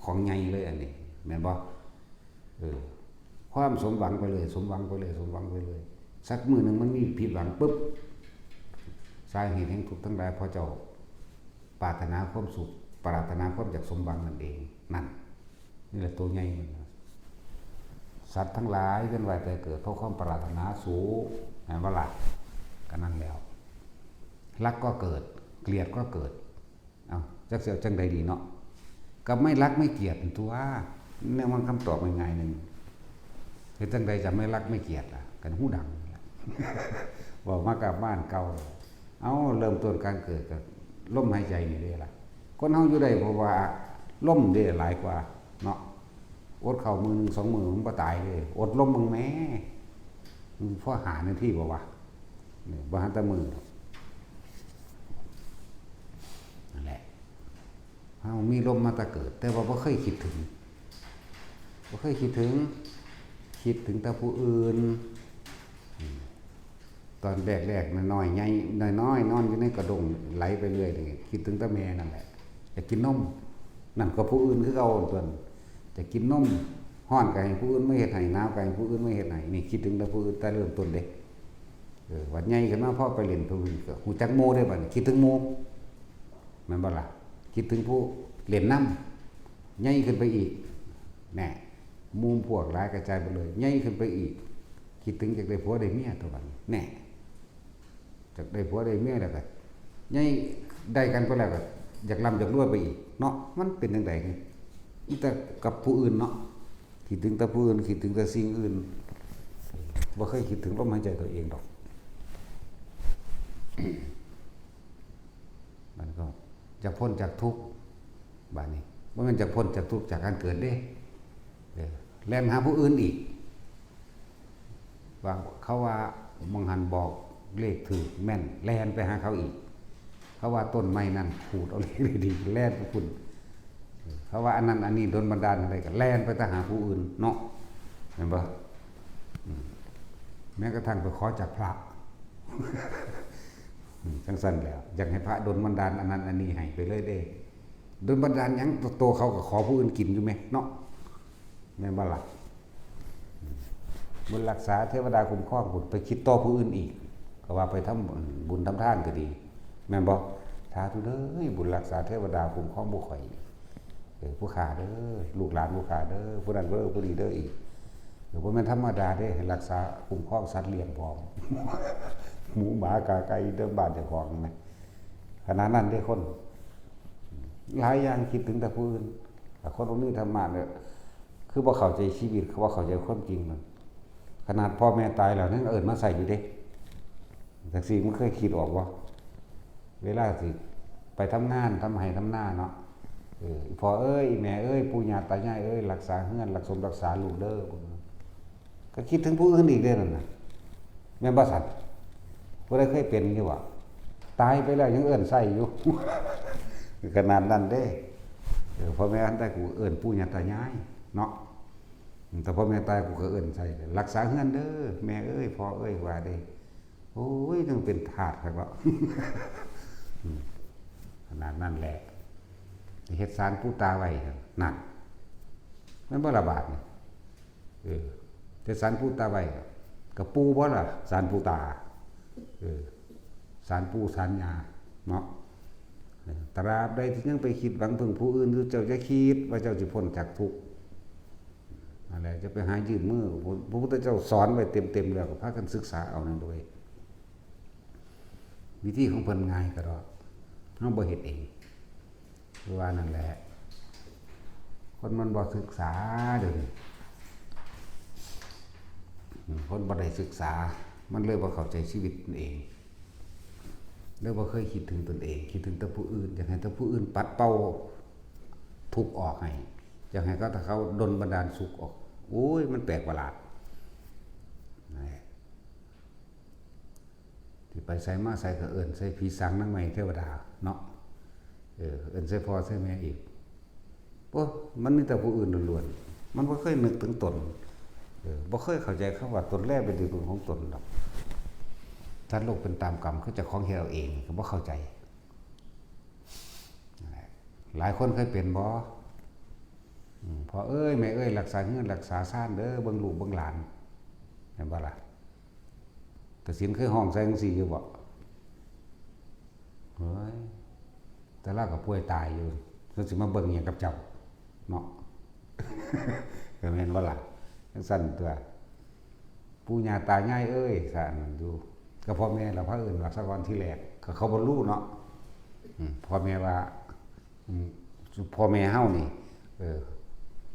ของใหญ่เลยอันนี้แม่นบ่ความสมหวังไปเลยสมหวังไปเลยสมหวังไปเลยสักมื้อนึงมันมีผิดหวังปุ๊บสาเหตุแห่งทุกข์ทั้งหลายเพราะเจ้าปรารถนาความสุขปรารถนาความอยากสมหวังนั่นเองนั่นนี่แหละตัวใหญ่มันสัตว์ทั้งหลายเป็นไว้แต่เกิดเพราะความปรารถนาสูงแม่นบ่ล่ะก็นั่นแล้วรักก็เกิดเกลียดก็เกิดจักเสียวจังใดดีเนาะก็ไม่รักไม่เกลียดตัวเนี่ยมันคำตอบง่ายๆนึงเฮ็ดจังใดจะไม่รักไม่เกลียดล่ะกันหูดังบอกมากับบ้านเก่าเริ่มต้นการเกิดกับลมหายใจนี่เด้ล่ะคนเฮาอยู่ได้เพราะว่าลมเด้หลายกว่าเนาะอดเข้ามือ1 2 มื้อมันบ่ตายเลยอดลมมึงแม่พอหานาทีบ่วะนี่บ่หันแต่มือนั่นแหละเฮามีลมมาแต่เกิดแต่ว่าบ่เคยคิดถึงแต่ผู้อื่นตอนแรกๆน้อยๆใหญ่น้อยๆนอนอยู่ในกระดงไหลไปเรื่อยนี่คิดถึงแต่แม่นั่นแหละจะกินนมนั่นก็ผู้อื่นคือเก่าส่วนจะกินนมฮ้อนก็ให้ผู้อื่นไม่เฮ็ดให้หนาวก็ให้ผู้อื่นไม่เฮ็ดให้นี่คิดถึงแต่ผู้อื่นแต่เริ่มต้นเด้วันใหญ่ขึ้นมาพอไปเล่นผู้อื่นก็ฮู้จักหมู่ได้บัดนี้คิดถึงหมู่แม่นบ่ล่ะคิดถึงผู้เล่นนำใหญ่ขึ้นไปอีกแน่หมู่พวกหลายกระจายไปเลยใหญ่ขึ้นไปอีกคิดถึงจักได้ผัวได้เมียตัวบัดนี้แน่จักได้ผัวได้เมียแล้วก็ใหญ่ได้กันไปแล้วก็อยากร่ำอยากรวยไปอีกเนาะมันเป็นจังได๋แต่กับผู้อื่นเนาะคิดถึงแต่ผู้อื่นคิดถึงแต่สิ่งอื่นบ่เคยคิดถึงลมหายใจตัวเองดอกมันก็จะพ้นจากทุกข์บัดนี้บ่แม่นจะพ้นจากทุกข์จากการเกิดเด้แล่นหาผู้อื่นอีกว่าเขาว่ามังหันบอกเลขถูกแม่นแล่นไปหาเขาอีกเขาว่าต้นไม้นั่นขูดเอาเลขดีแล่นไปคุณเขาว่าอันนั้นอันนี้โดนบันดาลอะไรก็แล่นไปหาผู้อื่นเนาะเห็นบ่แม้กระทั่งไปขอจากพระจังซั่นแล้วอยากให้พระโดนบันดาลอันนั้นอันนี้ให้ไปเลยเด้โดนบันดาลหยังโตเขาก็ขอผู้อื่นกินอยู่มั้ยเนาะแม่นบ่ล่ะบุญรักษาเทวดาคุ้มครองบุญไปคิดต่อผู้อื่นอีกก็ว่าไปทำบุญทำทานก็ดีแม่นบ่สาธุเด้อบุญรักษาเทวดาคุ้มครองบ่ข่อยผู้ขาเด้อลูกหลานผู้ขาเด้อผู้นั้นเด้อผู้นี้เด้ออีกบ่แม่นธรรมดาเด้ให้รักษาคุ้มครองสัตว์เลี้ยงพร้อมหมูหมากาไก่เด้อบ้านเจ้าของนะขนาดนั้นเด้คนหลายอย่างคิดถึงแต่ผู้อื่นแต่คนพวกนี้ธรรมะเนี่ยคือบ่เข้าใจชีวิตเขาบ่เข้าใจความจริงมันขนาดพ่อแม่ตายแล้วนั่นเอิ้นมาใส่อยู่เด้จังซี่มันเคยคิดออกบ่เวลาสิไปทำงานทำไร่ทำนาเนาะพ่อเอ้ยแม่เอ้ยปู่ย่าตายายเอ้ยรักษาเฮือนรักษาลูกเด้อก็คิดถึงผู้อื่นอีกเด้อนั่นน่ะแม่นบ่สัตว์บ่ได้เคยเป็นอยู่ว่าตายไปแล้วยังเอิ้นใส่อยู่ ขนาดนั้นเด้พ่อแม่อันใดกูเอิ้นปู่ย่าตายายเนาะแต่พ่อแม่ตายกูก็เอิ้นใส่รักษาเฮือนเด้อแม่เอ้ยพ่อเอ้ยว่าเด้โอ้ยต้องเป็นทาสครับว่าขนาดนั้นแหละเฮ็ดสารปูตาไว้หนักมันบ่ระบาดนี่เฮ็ดสารปูตาไว้กับปูบ่ล่ะสารปูตาส ารปู่ศาลย่าเนาะตราบใดที่ยังไปคิดหวังพึ่งผู้อื่นเจ้าจะคิดว่าเจ้าสิพ้นจากทุกข์อะไรจะไปหายืดมือพระพุทธเจ้าสอนไว้เต็มๆแล้วก็พากันศึกษาเอานั่นด้วยวิธีของเพิ่นง่ายก็ดอกเฮาบ่เฮ็ดเองคือว่านั่นแหละคนมันบ่ศึกษาเด้อคนบ่ได้ศึกษามันเลยบ่เข้าใจชีวิตตนเองเลยบ่เคยคิดถึงตนเองคิดถึงแต่ผู้อื่นอยากให้แต่ผู้อื่นปัดเป่าทุกข์ออกให้อยากให้เขาดลบันดาลสุขออกโอ้ยมันแปลกประหลาดที่ไปใส่มาใส่ก็เอิ้นใส่ผีสางนางไม้เทวดาเนาะเอิ้นใส่พ่อใส่แม่อีกโอ้มันมีแต่ผู้อื่นล้วนๆมันบ่เคยนึกถึงตนบ่เคยเข้าใจคำว่าตนแรกเป็นที่พึ่งของตนหรอกถ้าโลกเป็นตามกรรมเขาจะของเฮ็ดเอาเองก็บ่เข้าใจหลายคนเคยเป็นบ่พอเอ้ยแม่เอ้ยรักษาเงินรักษาซ่านเด้อเบิ่งลูกเบิ่งหลานเห็นบ่ล่ะแต่สินเคยห้องใส่จังซี่อยู่บ่เฮ้ยแต่ละก็ป่วยตายอยู่แล้วสิมาเบิ่งหยังกับเจ้าเนาะก็แม่นบ่ล่ะจังซั่นตัวปู่ย่าตายายเอ้ยซั่นอยู่ก็พ่อแม่เราพระเอิ้นว่าซะก่อนที่แรกก็เขาบ่รู้เนาะพ่อแม่ว่าพ่อแม่เฮานี่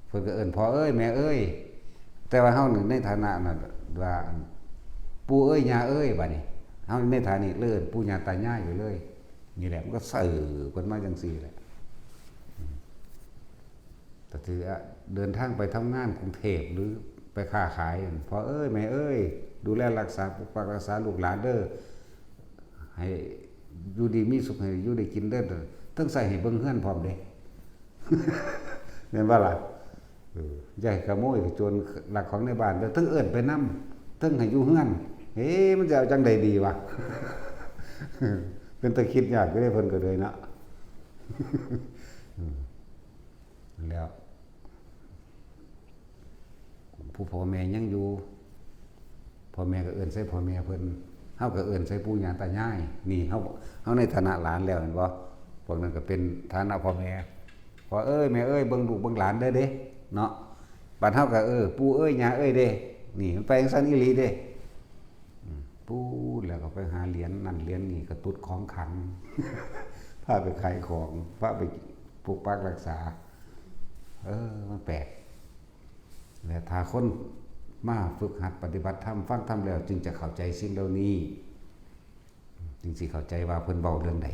เพิ่นก็เอิ้นพ่อเอ้ยแม่เอ้ยแต่ว่าเฮานี่ในฐานะนั้นว่าปู่เอ้ยย่าเอ้ยบัดนี้เฮาในฐานะเอิ้นปู่ย่าตายายอยู่เลยนี่แหละมันก็สื่อเพิ่นมาจังซี่แหละแต่ถือเดินทางไปทำงานกรุงเทพหรือไปค้าขายพ่อเอ้ยแม่เอ้ยดูแลรักษาปกปักรักษาลูกหลานเด้อให้อยู่ดีมีสุขให้อยู่ได้กินเด้อทั้งใส่ให้เบิ่งเฮือนพร้อมเด้แม่นบ่ล่ะอย่าให้ขโมยโจรลักของในบ้านเด้อทั้งเอิ้นไปนำทั้งให้อยู่เฮือนเฮ้มันจะเอาจังใดดีวะเป็นตะคิดยากก็ได้เพิ่นก็เลยเนาะแล้วผู้พ่อแม่ยังอยู่พ่อแม่ก็เอิ้นใส่พ่อแม่เพิ่นเฮาก็เอิ้นใส่ปู่ย่าตายายนี่เฮาในฐานะหลานแล้วเห็นบ่พวกนั้นก็เป็นฐานะพ่อแม่พ่อเอ้ยแม่เอ้ยเบิ่งลูกเบิ่งหลานเด้อเด้เนาะบัดเฮาก็ปู่เอ้ยย่าเอ้ยเด้นี่มันไปจังซั่นอีหลีเด้ปู่แล้วก็ไปหาเหรียญนั่นเหรียญนี่ก็ตุดของขังพาไปขายของพาไปปกปักรักษามันแปลกและถ้าคนมาฝึกหัดปฏิบัติธรรมฟังธรรมแล้วจึงจะเข้าใจสิ่งเหล่านี้จึงสิเข้าใจว่าเพิ่นเว้าเรื่องใด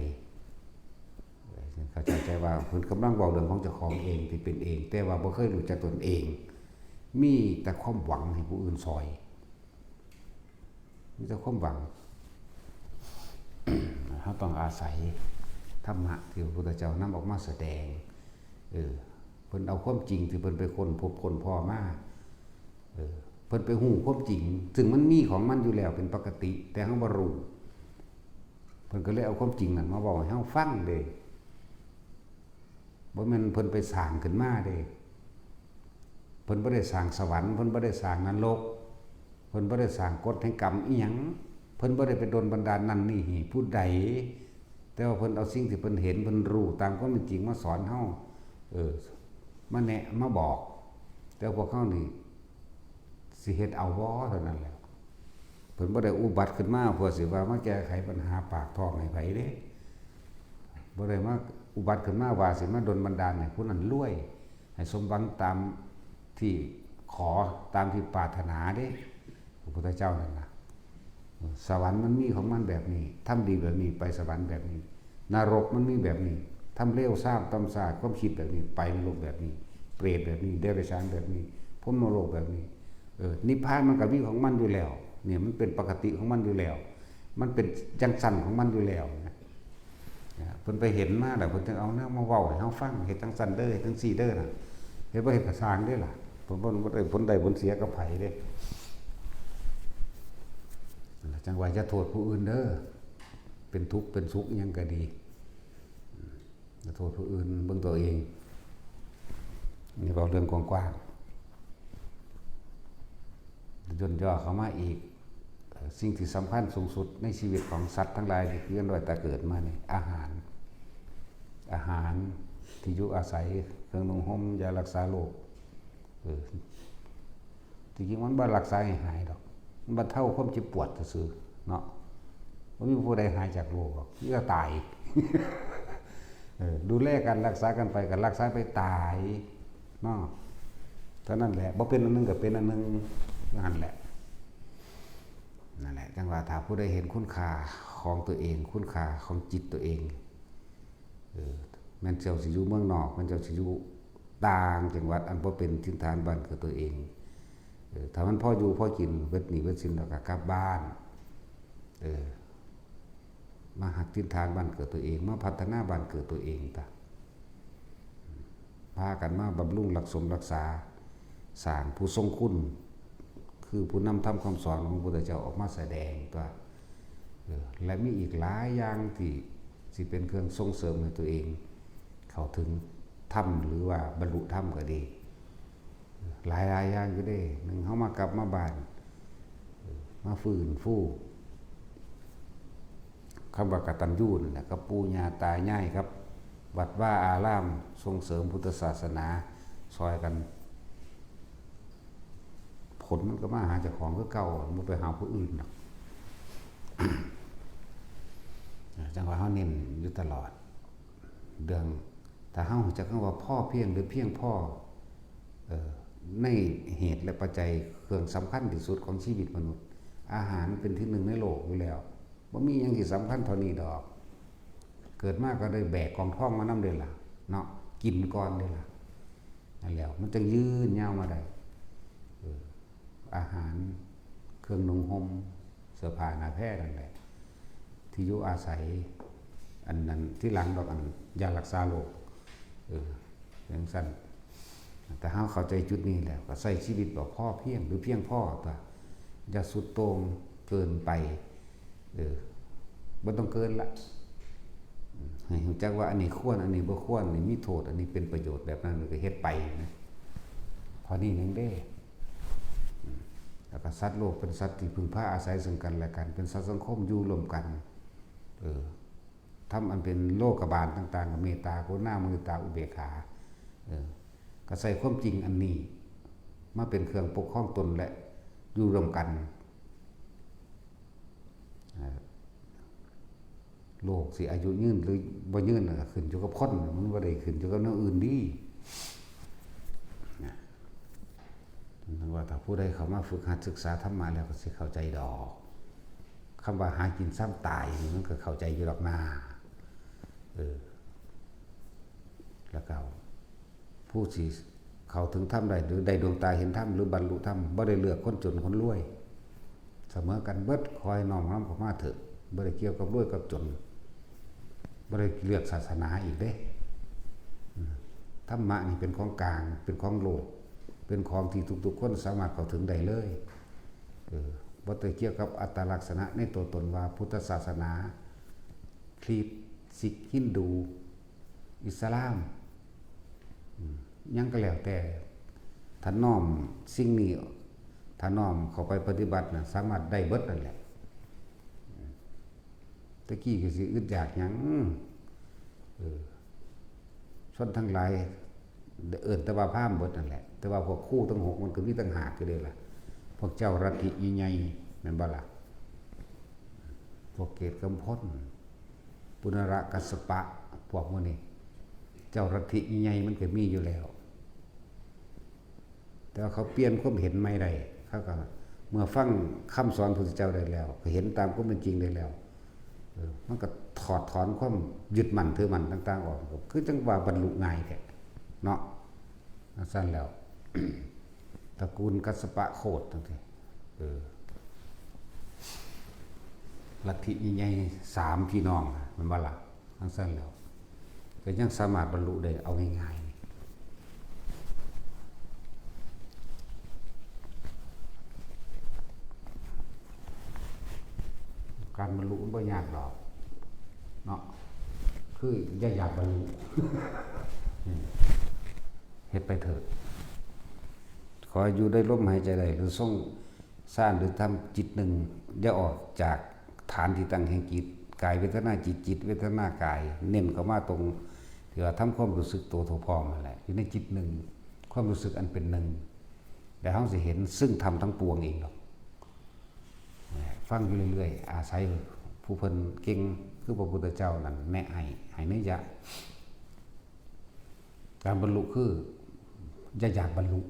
เข้าใจว่าเพิ่นกำลังเว้าเรื่องของเจ้าของเองที่เป็นเองแต่ว่าบ่เคยรู้จักตนเองมีแต่ความหวังให้ผู้อื่นซอยมีแต่ความหวัง เราต้องอาศัยธรรมะที่พระพุทธเจ้านำออกมาแสดงเพิ่นเอาความจริงที่เพิ่นไปค้นพบค้นพอมาเพิ่นไปฮู้ความจริงซึ่งมันมีของมันอยู่แล้วเป็นปกติแต่เฮาบ่รู้เพิ่นก็เลยเอาความจริงนั้นมาเว้าให้เฮาฟังเด้บ่แม่นเพิ่นไปสร้างขึ้นมาเด้เพิ่นบ่ได้สร้างสวรรค์เพิ่นบ่ได้สร้างนรกเพิ่นบ่ได้สร้างกฎแห่งกรรมอีหยังเพิ่นบ่ได้ไปดลบันดาลนั่นนี่ผู้ใดแต่ว่าเพิ่นเอาสิ่งที่เพิ่นเห็นเพิ่นรู้ตามความเป็นจริงมาสอนเฮามาแนะมาบอกแต่พวกเฮานี่สิเฮ็ดเอาบ่เท่านั้นแหละเพิ่นบ่ได้อุบัติขึ้นมาเพื่อสิว่ามาแก้ไขปัญหาปากท้องให้ไผเด้บ่ได้มาอุบัติขึ้นมาว่าสิมาดลบันดาลให้ผู้นั้นรวยให้สมหวังตามที่ขอตามที่ปรารถนาเด้พระพุทธเจ้านั่นน่ะสวรรค์มันมีของมันแบบนี้ทำดีแบบนี้ไปสวรรค์แบบนี้นรกมันมีแบบนี้ทำเลวทราบตำซาความคิดแบบนี้ไปนรกแบบนี้เปรตแบบนี้เดรัจฉานแบบนี้พรหมโลกแบบนี้นิพพานมันก็มีของมันอยู่แล้วเนี่ยมันเป็นปกติของมันอยู่แล้วมันเป็นจังซั่นของมันอยู่แล้วนะเพิ่นไปเห็นมาแล้วเพิ่นถึงเอาแนวมาเว้าให้เฮาฟังเฮ็ดจังซั่นเด้อเฮ็ดจังซี่เด้อน่ะเฮ็ดบ่เฮ็ดก็สร้างเด้อล่ะเพิ่นบ่ได้ผลใดผลเสียกับไผเด้จังว่าจะโทษผู้อื่นเด้อเป็นทุกข์เป็นสุขอิหยังก็ดีอย่าโทษผู้อื่นเบิ่งตัวเองนี่เว้าเรื่องกว้างๆย่นย่อเข้ามาอีก สิ่งที่สำคัญสูงสุดในชีวิตของสัตว์ทั้งหลายที่เกิดด้วยแต่เกิดมานี่อาหารที่อยู่อาศัยเครื่องนุ่งห่มยารักษาโรคจริงๆมันบ่รักษาให้หายดอกมันบรรเทาความเจ็บปวดซื่อๆเนาะบ่มีผู้ใดหายจากโรคหรอกมีแต่ตาย ดูแลกันรักษากันไปกันรักษาไปตายเนาะเท่านั้นแหละบ่เป็นอันนึงก็เป็นอันนึงนั่นแหละจังว่าถ้าผู้ใดเห็นคุณค่าของตัวเองคุณค่าของจิตตัวเองแม่นเจ้าสิอยู่เมืองนอกแม่นเจ้าสิอยู่ต่างจังหวัดอันบ่เป็นถิ่นฐานบ้านคือตัวเองถ้ามันพออยู่พอกินเบิดหนี้เบิดสินแล้วก็กลับบ้านมาหักถิ่นฐานบ้านเกิดตัวเองมาพัฒนาบ้านเกิดตัวเองตาพากันมาบำรุงรักษาสร้างผู้ทรงคุณคือผู้นำทำคำสอนของพระพุทธเจ้าออกมาแสดงตัวและมีอีกหลายอย่างที่สิเป็นเครื่องส่งเสริมให้ตัวเองเข้าถึงธรรมหรือว่าบรรลุธรรมก็ดีหลายอย่างก็ได้หนึ่งเขามากลับมาบ้านมาฟื้นฟูคำว่ากตัญญูนั่นแหละกับปู่ย่าตายายครับวัดว่าอารามส่งเสริมพุทธศาสนาซอยกันผลมันก็มาหาเจ้าของก็เก่ามันไปหาผู้อื่นหรอก จังหวะเขาเน้นอยู่ตลอดเรื่องถ้าเขาจะคำว่าพ่อเพียงหรือเพียงพ่อในเหตุและปัจจัยเครื่องสำคัญที่สุดของชีวิตมนุษย์อาหารเป็นที่หนึ่งในโลกอยู่แล้วว่ามีอย่างที่สำคัญเท่านี้ดอกเกิดมากก็ได้แบกกองท้องมาน้ำเดือดละเนาะกินก่อนเดือดละนั่นแล้วมันจะยืนยาวมาได้อาหารเครื่องนุ่งห่มเสื้อผ้าหน้าแพร่นั่นแหละที่อยู่อาศัยอันนั้นที่หลังดอกอันยารักษาโรคอย่างสั้นแต่ถ้าเข้าใจจุดนี้แล้วก็ใส่ชีวิตแบบพ่อเพียงหรือเพียงพ่อตัวอย่าสุดโต่งเกินไปบ่ต้องเกินละให้รู้จักว่าอันนี้ควรอันนี้บ่ควรอันนี้มีโทษอันนี้เป็นประโยชน์แบบนั้นก็เฮ็ดไปนะพอนี้นึงเด้แล้วก็สัตว์โลกเป็นสัตว์ที่พึ่งพาอาศัยซึ่งกันและกันเป็นสัตว์สังคมอยู่ร่วมกันทำอันเป็นโลกบาลต่างๆกับเมตตากรุณามุทิตาอุเบกขาก็ใส่ความจริงอันนี้มาเป็นเครื่องปกครองตนและอยู่ร่วมกันโลกสิอายุยืนหรือบ่ยืนก็ขึ้นอยู่กับคนมันบ่ได้ขึ้นอยู่กับแนวอื่นดีนะว่าถ้าผู้ใดเข้ามาฝึกหัดศึกษาธรรมะแล้วก็สิเข้าใจดอกคำว่าหากินซ้ำตายนี่มันก็เข้าใจอยู่ดอกนาแล้วก็ผู้ที่เข้าถึงธรรมได้หรือได้ดวงตาเห็นธรรมหรือบรรลุธรรมบ่ได้เลือกคนจนคนรวยเสมอกันเบิดคอยน้อมรับเข้ามาเถอะบ่ได้เกี่ยวกับรวยกับจนบ่ได้เลือกศาสนาอีกเด้ธรรมะนี่เป็นของกลางเป็นของโลกเป็นของที่ทุกๆคนสามารถเข้าถึงได้เลยบ่ได้เกี่ยวกับอัตลักษณะในตัวตนว่าพุทธศาสนาคริสต์ซิกฮินดูอิสลามยังก็แล้วแต่ถ้าน้อมสิ่งนี้ถ้าน้อมเข้าไปปฏิบัติน่ะสามารถได้เบิดนั่นแหละตะกี้ก็สิอึดอยากหยังชนทั้งหลายแต่ว่าพามเบิดนั่นแหละแต่ว่าพวกคู่ทั้ง6มันก็มีต่างหากคือเด้ล่ะพวกเจ้ารัฐิใหญ่ๆแม่นบ่ล่ะพวกเกตกำพลปุณระกัสสปะพวกมื้อนี้เจ้ารัฐิใหญ่ๆมันก็มีอยู่แล้วแต่ว่าเขาเปลี่ยนความเห็นไม่ได้เขาก็เมื่อฟังคำสอนพระพุทธเจ้าได้แล้วก็เห็นตามความเป็นจริงได้แล้วมันก็ถอดถอนความยึดมั่นถือมั่นต่างๆออกคือจังว่าบรรลุง่ายแท้เนาะสั้นแล้ว ตระกูลกัสสปะโคตรทั้งทีลัทธิใหญ่ๆ3พี่น้องมันว่าล่ะทั้งสั้นแล้วก็ยังสามารถบรรลุได้เอาง่ายๆการบรรลุมันบ่ยากหรอกเนาะคืออย่าอยากบรรลุ เฮ็ดไปเถิดขออยู่ได้ลมหายใจได้หรือทรง สร้างหรือทำจิตหนึ่งอย่าออกจากฐานที่ตั้งแห่งจิตกายเวทนาจิตจิตเวทนากายเน้นเข้ามาตรงที่ว่าทำความรู้สึกตัวทั่วพร้อมนั่นแหละอยู่ในจิตหนึ่งความรู้สึกอันเป็นหนึ่งแต่เราจะเห็นซึ่งทำทั้งปวงเองหรอกฟังอยู่เรื่อยๆอาศัยผู้เพิ่นเก่งคือพระพุทธเจ้านั่นแนะให้นิยะการบรรลุคืออย่าอยากบรรลุ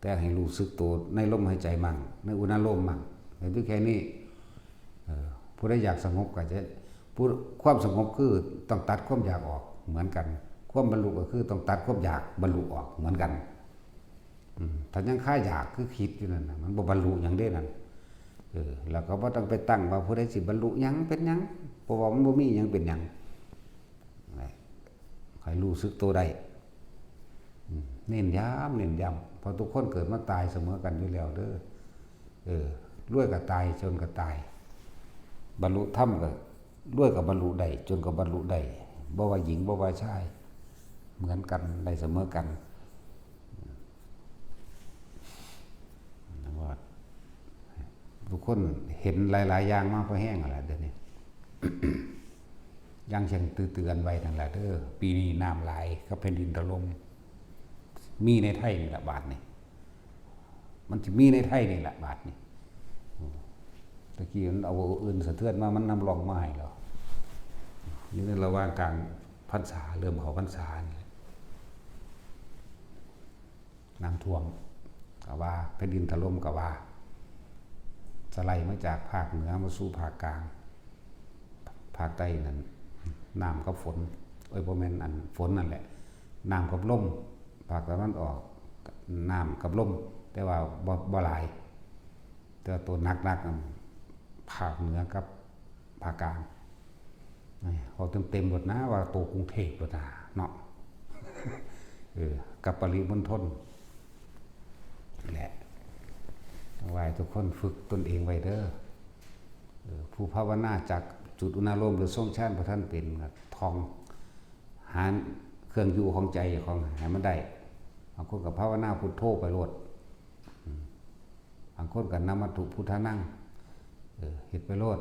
แต่ให้รู้สึกตัวในลมหายใจมั่งในอุณโลมมั่งเห็นด้วยแค่นี้ผู้ใดอยากสงบก็จะความสงบคือต้องตัดความอยากออกเหมือนกันความบรรลุก็คือต้องตัดความอยากบรรลุออกเหมือนกันถ้ายังค่าอยากคือคิดอยู่นั่นมันบ่บรรลุอย่างเด้นั่นแล้วก็บ่ต้องไปตั้งว่าผู้ใดสิบรรลุหยังเป็นหยังเพราะว่ามันบ่มีหยังเป็นหยังให้รู้สึกตัวได้เน้นย้ำเพราะทุกคนเกิดมาตายเสมอกันอยู่แล้วเด้อรวยก็ตายจนก็ตายบรรลุธรรมก็รวยกับบรรลุได้จนกับบรรลุได้บ่ว่าหญิงบ่ว่าชายเหมือนกันได้เสมอกันว่าทุกคนเห็นหลายๆอย่างมากพอแห้งอะไรเดี๋ยวนี้ ยังเช่นเตือนไว้นั่นแหละเด้อปีนี้น้ำไหลกับแผ่นดินถล่มมีในไทยนี่แหละบาทนี่มันจะมีในไทยนี่แหละบาทนี่ตะกี้มันเอาอื่นสะเทือนมามันนำลองมาให้เราอยู่ในระหว่างกลางพรรษาเริ่มเขาพรรษานี่น้ำท่วมก็ว่าแผ่นดินถล่มก็ว่าสไลด์มาจากภาคเหนือมาสู่ภาคกลางภาคใต้นั่นน้ำกับฝนบ่แม่นอันฝนนั่นแหละน้ำกับลมภาคตะวันออกน้ำกับลมแต่ว่าบ่หลายแต่ตัวนักภาคเหนือกับภาคกลางเขาเต็มหมดนะว่าตัวกรุงเทพหมดนะเนาะกับปริมณฑลแหละไว้ทุกคนฝึกตนเองไว้เด้อผู้ภาวนาจากจุดอุณโลมหรือทรงชาติพระท่านเป็นทองหาเครื่องอยู่ของใจของให้มันได้บางคนกับภาวนาพุทโธไปโลดบางคนกับนมัตถุพุทธานั่งเฮ็ดไปโลด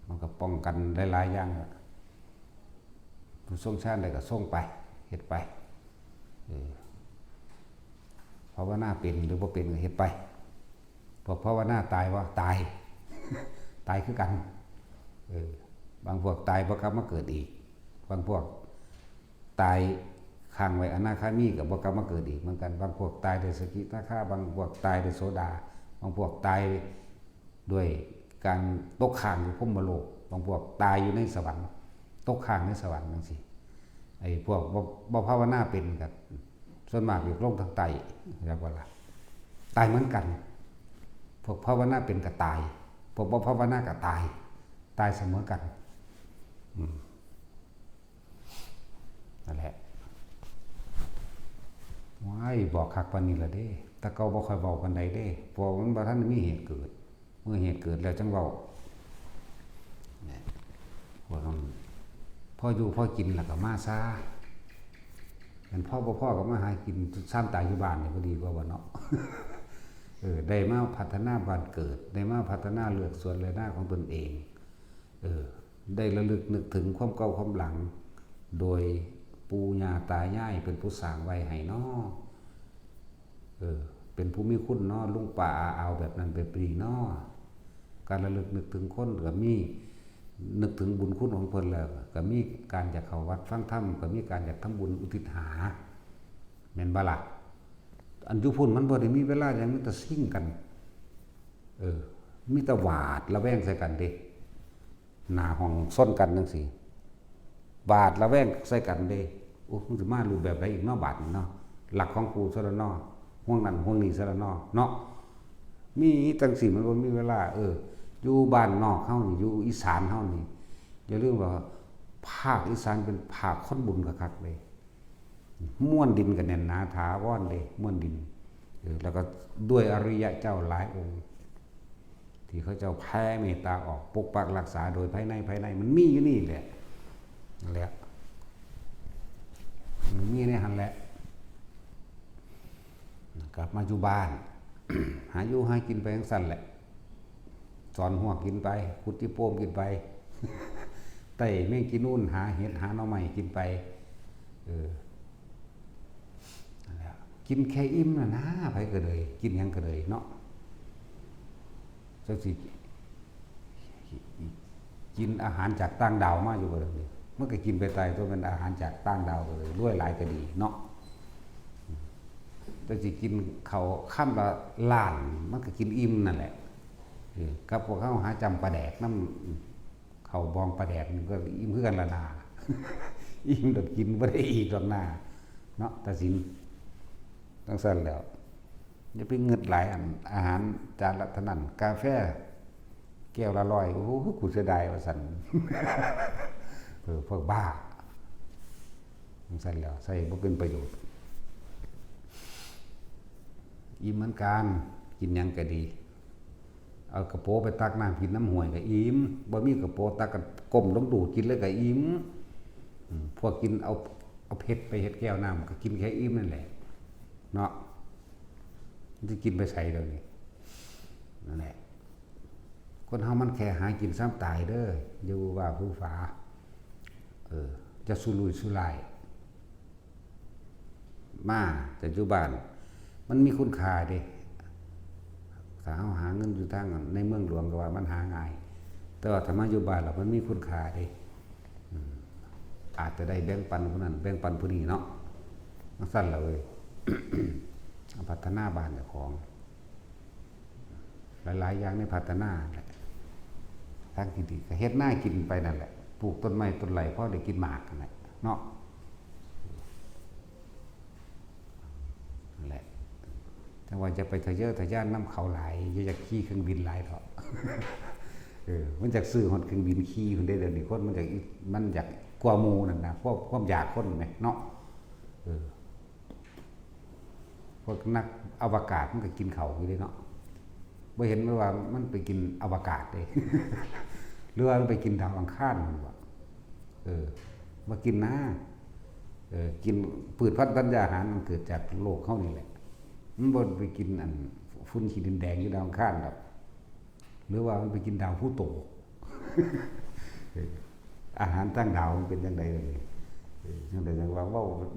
มันก็ป้องกันหลายๆอย่างผู้ทรงชาติใดก็ทรงไปเฮ็ดไปภาวนาเป็นหรือบ่เป็นก็เฮ็ดไปพอภาวนาตายว่าตาย ตายคือกันบางพวกตายบ่กลับมาเกิดอีกบางพวกตายข้างไว้อนาคามีกับบ่กลับมาเกิดอีกเหมือนกันบางพวกตายด้วยสกิทาคาบางพวกตายด้วยโสดาบางพวกตายด้วยการตกข้างอยู่พรหมโลกบางพวกตายอยู่ในสวรรค์ตกข้างในสวรรค์จังซี่ไอ้พวกบ่ภาวนาเป็นกับส่วนมากอยู่ลงทางใต้เรียกว่าล่ะตายเหมือนกันพวกภาวนาเป็นก็ตายพวกบ่ภาวนาก็ตายเสมอกันนั่นแหละว้ายบอกคักปานนี้ละเด้แต่เก่าบ่ค่อยเว้าปานใดเด้เพราะมันบ่ทันมีเหตุเกิดเมื่อเหตุเกิดแล้วจังเว้าเนี่ยบ่ต้องพออยู่พอกินแล้วก็มาซะอันพ่อบ่พ่อก็มาหากินซ้ำตายอยู่บ้านนี่บ่ดีกว่าบ่เนาะ ได้มาพัฒนาบ้านเกิดได้มาพัฒนาเลือกส่วนเลยหน้าของตนเองได้ระลึกนึกถึงความเก่าความหลังโดยปู่ย่าตายายเป็นผู้สร้างไว้ให้เนาะเป็นผู้มีคุณเนาะลุงป้าอาเอาแบบนั้นเป็นปรีเนาะการระลึกนึกถึงคนก็มีนึกถึงบุญคุณของเพิ่นแล้วก็มีการอยากเข้าวัดฟังธรรมก็มีการอยากทำบุญอุทิศหาแม่นบ่ล่ะอันอยู่พุ่นมันบ่ได้มีเวลาอย่างมีแต่ซิ่งกันมีแต่หวาดระแวงใส่กันเด้หน้าห้องซ่อนกันจังซี่บาดระแวงใส่กันเด้โอ้มันสิมารูปแบบใดอีกเนาะบาดนี่เนาะหลักของกูซะแล้วเนาะห่วงนั้นห่วงนี้ซะแล้วเนาะมีจังซี่มันบ่มีเวลาอยู่บ้านนอกเฮานี่อยู่อีสานเฮานี่อย่าลืมว่าภาคอีสานเป็นภาคคนบุญคักๆเลยม้วนดินกันแน่นหนาถาวรเลยม้วนดินแล้วก็ด้วยอริยะเจ้าหลายองค์ที่เขาเจ้าแผ่เมตตาออกปกปักรักษาโดยภายในมันมีอยู่นี่แหละนั่นแหละมันมีในหันแหละกลับมาอยู่บ้าน หาอยู่หากินไปจังซั่นแหละสอนหัวกินไปขุดที่โป้มกินไปไต่แม่งกินนู่นหาเห็ดหาหน่อไม้กินไปนั่นแหละกินแค่อิ่มนะไผก็เลยกินหยังก็เลยเนาะจังสิกินอาหารจากต่างดาวมาอยู่บ่เลยมันก็กินไปตายตัวเป็นอาหารจากต่างดาวเลยรวยหลายก็ดีเนาะจังสิกินข้าวค่ำละล้านมันก็กินอิ่มนั่นแหละกับพวกเขาหาจำปลาแดกน้ำเขาบองปลาแดกนี่ก็อิ่มคือกันละนา อิ่มดอกกินไม่ได้อีกหรอกนาเนาะแต่สินต้องสั่นแล้วอย่าไปเงิดหลายอันอาหารจานละเท่านั้นกาแฟแก้วละ100โอ้โหกูเสียดายว่าสั่น พวกบ้าต้องสั่นแล้วใส่บ่เป็นประโยชน์อิ่มเหมือนกันกินหยังก็ดีเอากระโปไปตักน้ำกินน้ำห่วยก็อิ่มบ่มีกระโปตักก็ก้มลงดูดกินเลยก็อิ่มพวกกินเอาเพชรไปเฮ็ดแก้วน้ำก็กินแค่อิ่มนั่นแหละเนาะมันจะกินไปใส่เดี๋ยวนี้นั่นแหละคนเฮามันแค่หากินซ้ำตายเด้ออยู่ว่าผู้ฝาจะสุรุ่ยสุร่ายมาแต่อยู่บ้านมันมีคุณค่าเด้ถ้าเฮาหาเงินอยู่ทางในเมืองหลวงก็ว่ามันหาง่ายแต่ว่าถ้ามาอยู่บ้านแล้วมันมีคุณค่าเด้อาจจะได้แบ่งปันผู้นั้นแบ่งปันผู้นี้เนาะมันสั้นเลย พัฒนาบ้านเจ้าของหลายๆอย่างในพัฒนาแหละทางที่ดีก็เฮ็ดหน้ากินไปนั่นแหละปลูกต้นไม้ต้นไหลเพราะได้กินหมากนั่นแหละเนาะนั่นแหละแต่ว่าจะไปทะเยอทะยานน้ำเขาหลายอย่าจะขี่เครื่องบินหลายเถอะ มันจากซื้อคนเครื่องบินขี่คนได้เดี๋ยวนี้คนมันจากกว่าหมู่นั่นนะพวกความอยากคนไหมเนาะพวกนักอวกาศมันก็กินเขาอยู่เลยเนาะไม่เห็นไหมว่ามันไปกินอวกาศเลย หรือว่ามันไปกินดาวอังคารมันวะมากินนะกินพืชพันธุ์ธัญญาหารมันเกิดจากโลกเขานี่แหละมันบ่ไปกินอันฝุ่นขี้ดินแดงอยู่ดาวอังคารหรอกหรือว่ามันไปกินดาวพลูโต อาหารตั้งดาวมันเป็นยังไงเลยยังไงยังว่า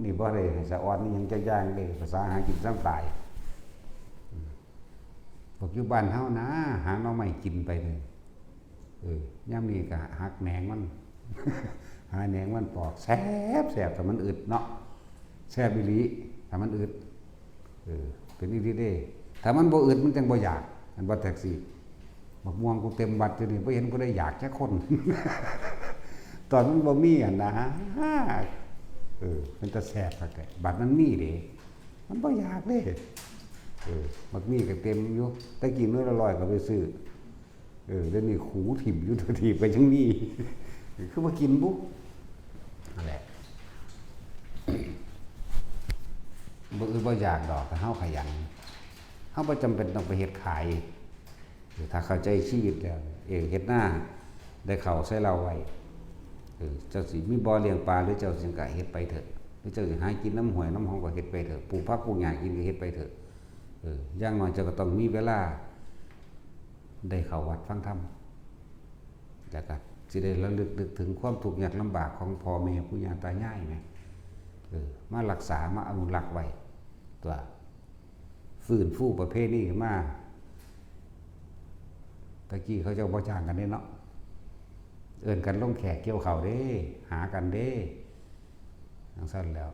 นี่บ่ได้สะออนนี่ยังจะย่างเลยภาษาหากินซ้ำตายปัจจุบันเฮานะหาหน่อไม้กินไปเลยย่ำนี่ก็หักแหนงมัน หาแหนงมันปอกแซ่บแต่มันอึดเนาะแซ่บอีหลีถ้ามันอึดเป็นอีหลีเด้ถ้ามันบ่อึดมันจังบ่อยากอันบ่แท็กซี่บักม่วงกูเต็มบัดอยู่นี่บ่เห็นกูได้อยากแค่คน ตอนมันบ่มีอ่ะนะมันจะแซ่บคักแท้บัดมันมีเด้มันบ่อยากเด้บักมีก็เต็มอยู่แต่กินมื้อละ100ก็ไปซื้อเดี๋ยวนี้หูถิ่มอยู่ทันทีไปจังนี้ คือมากินบุ๊กนั่นแหละบ่อยากดอกแต่เฮาขยันเฮาบ่จำเป็นต้องไปเฮ็ดขายถ้าเข้าใจชีวิตแล้วเฮ็ดหน้าได้เข้าใส่เราไว้เจ้าสิมีบ่อเลี้ยงปลาหรือเจ้าสิก็เฮ็ดไปเถอะหรือเจ้าสิหากินน้ำห้วยน้ำหองก็เฮ็ดไปเถอะปลูกผักปลูกหญ้ากินก็เฮ็ดไปเถอะอย่างน้อยเจ้าก็ต้องมีเวลาได้เข้าวัดฟังธรรมแล้วก็สิได้ระลึกนึกถึงความทุกข์ยากลำบากของพ่อแม่ปู่ย่าตายายไหมมารักษามาอนุรักษ์ไว้ตัวฟื้นฟูประเพณีมาตะกี้เขาจะบ่จ้างกันเนาะเอิ้นกันลงแขกเกี่ยวข้าวเด้หากันเด้จังซั่นแล้ว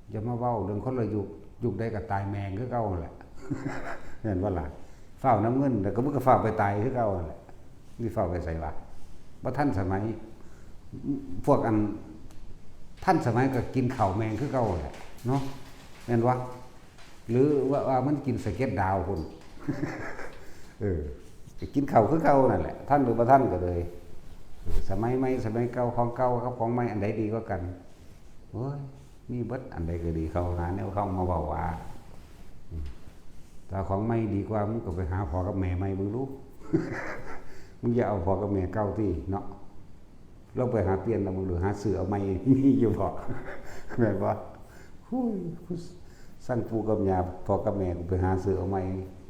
อย่ามาเว้าเรื่องคนละยุคใดก็ตายแมงคือเก่าแหละเห็นว่าล่ะเฝ้าน้ำเงินแต่ก็มันก็เฝ้าไปตายคือเก่าแหละนี่เฝ้าไปใส่ว่าบ่ทันสมัยพวกอันท่านสมัยก็กินข้าวแมงคือเก่าแหละเนาะแม่นวะหรือว่ามันกินสเก็ตดาวพุ่น กินข้าวคือเก่านั่นแหละท่านหรือบ่ท่านก็เลยสมัยใหม่สมัยเก่าของเก่ากับของใหม่อันใดดีกว่ากันโอ้ยมีเบิดอันใดก็ดีเข้าหาแนวเข้ามาเว้าว่าถ้าของใหม่ดีกว่ามึงก็ไปหาพ่อกับแม่ใหม่มึงรู้ มึงอย่าเอาพ่อกับแม่เก่าที่เนาะเราไปหาเปลี่ยนแล้วมึงหรือหาซื้อเอาใหม่มีอยู่บ่ แม่นบ่ฮู้สั่งปู่กับย่าพ่อกับแม่กูไปหาซื้อเอาใหม่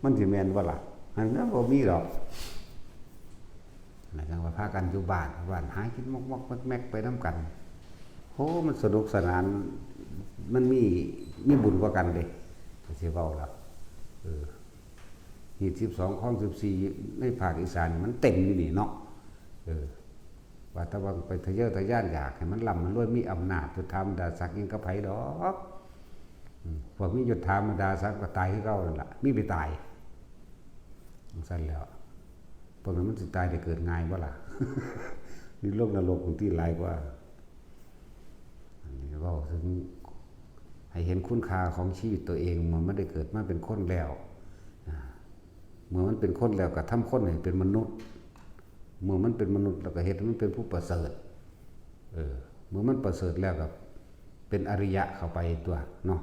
มันสิแม่นบ่ล่ะอันนั้นบ่มีดอกนะจังว่าพากันอยู่บ้านหากินมอกๆแมกๆไปนํกันโหมันสนุกสนานมันมีบุญกว่ากันเด้สิเว้าล่ะฮีด12ข้อง14ในภาคอีสานมันเต็มอยู่นี่เนาะว่าถ้าว่าไปทะเยอทะยานอยากให้มันร่ำมันรวยมีอำนาจจะทำดาศักดิ์ยังกระไผดอกพวกมียศถาบรรดาศักดิ์ก็ตายคือเก่านั่นล่ะมีไปตายสั่นแล้วพวกนั้นมันสิตายได้เกิดง่ายบ่ล่ะ นี่โลกนรกของที่หลายกว่าอันนี้เว้าถึงให้เห็นคุณค่าของชีวิตตัวเองมันไม่ได้เกิดมาเป็นคนแล้วเมื่อมันเป็นคนแล้วก็ทำคนให้เป็นมนุษย์เมื่อมันเป็นมนุษย์แล้วก็เฮ็ดให้มันเป็นผู้ประเสริฐเมื่อมันประเสริฐแล้วก็เป็นอริยะเข้าไปตัวเนาะ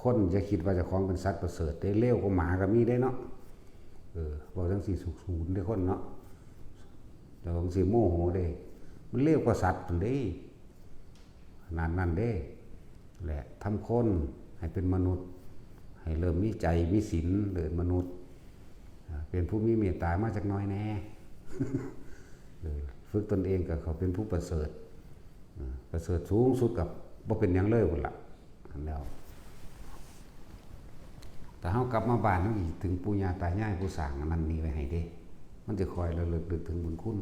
คนจะคิดว่าเจ้าของเป็นสัตว์ประเสริฐได้เลวกว่าหมาก็มีได้เนาะบอกทั้งสี่สุขศูนย์ได้คนเนาะแต่ของสี่โมโหได้มันเลวกว่าสัตว์มันได้ขนาดนั้นได้แหละทำคนให้เป็นมนุษย์ให้เริ่มมีใจมีศีลเดินมนุษย์เป็นผู้มีเมตตามาจากน้อยแน่ ฝึกตนเองกับเขาเป็นผู้ประเสริฐประเสริฐสูงสุดกับบ่เป็นหยังเลยพุ่นล่ะแล้วแต่เฮากลับมาบ้านเฮาอีกถึงปู่ย่าตายายผู้สร้างอันนั้นนี่ไว้ให้เด้มันจะคอยระลึกถึงบุญคุณ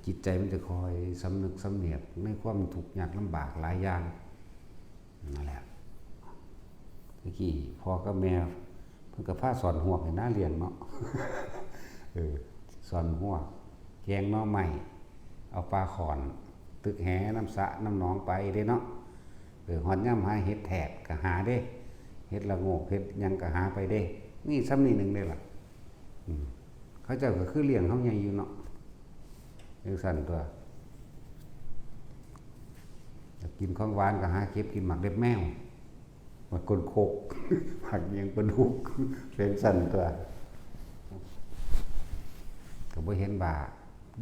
จิตใจมันจะคอยสำนึกสำเนียกในความทุกข์ยากลำบากหลายอย่างนั่นแหละเมื่อกี้พ่อกับแม่เพิ่นก็พาสอนหวกให้น่าเรียนเนาะ สอนหวกแกงหน่อไม้เอาปลาขอนตึกแหน้ำสะน้ำหนองไปเด้เนาะหอดย่ำหาเฮ็ดแถบก็หาเด้เฮ็ดละโงกเฮ็ดยังก็หาไปเด้นี่ซ้ำนี่หนึ่งเด้ล่ะเขาเจ้าก็คือเลี้ยงเฮาใหญ่อยู่เนาะจังซั่นตัวกินของหวานก็หาเก็บกินหมักเล็บแมวหมักก้นโคก ผักยังปลาดุกเป็นซั่นตัวก็บ่เห็นว่า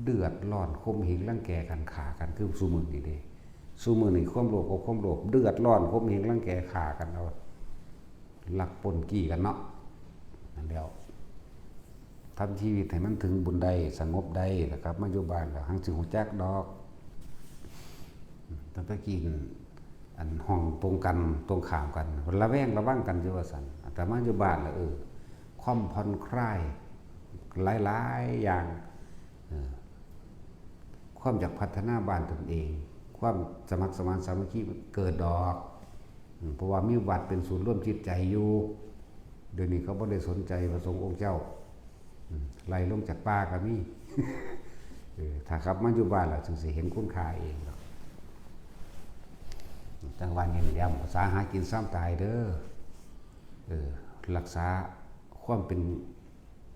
เดือดร้อนคมเหงรังแกกันฆ่ากันคือซุมื้อนี้เด้ซุมื้อนี้ความโลภกับความโลภเดือดร้อนคมเหงรังแกฆ่ากันเอาลักปล้นกี้กันเนาะนั่นแล้วทำชีวิตให้มันถึงบุญได้สงบได้นะครับมาอยู่บ้านแล้วหังสิฮู้จักดอกตั้งแต่กินอันห้องตรงกันตรงข้ามกันระแวงระวังกันอยู่ว่าซั่นแต่มาอยู่บ้านแล้วความผ่อนคลายหลายๆอย่างความอยากพัฒนาบ้านตนเองความสมัครสมานสามัคคีเกิดดอกเพราะว่ามีวัดเป็นศูนย์ร่วมจิตใจอยู่เดี๋ยวนี้เขาบ่ได้สนใจพระสงฆ์องค์เจ้าไล่ลงจากป่าก็มี ถ้าครับมาอยู่บ้านแล้วจึงสิเห็นคุณค่าเองดอกจังหวะนี้ย้ำภาษาหากินซ้ำตายเด้อรักษาความเป็น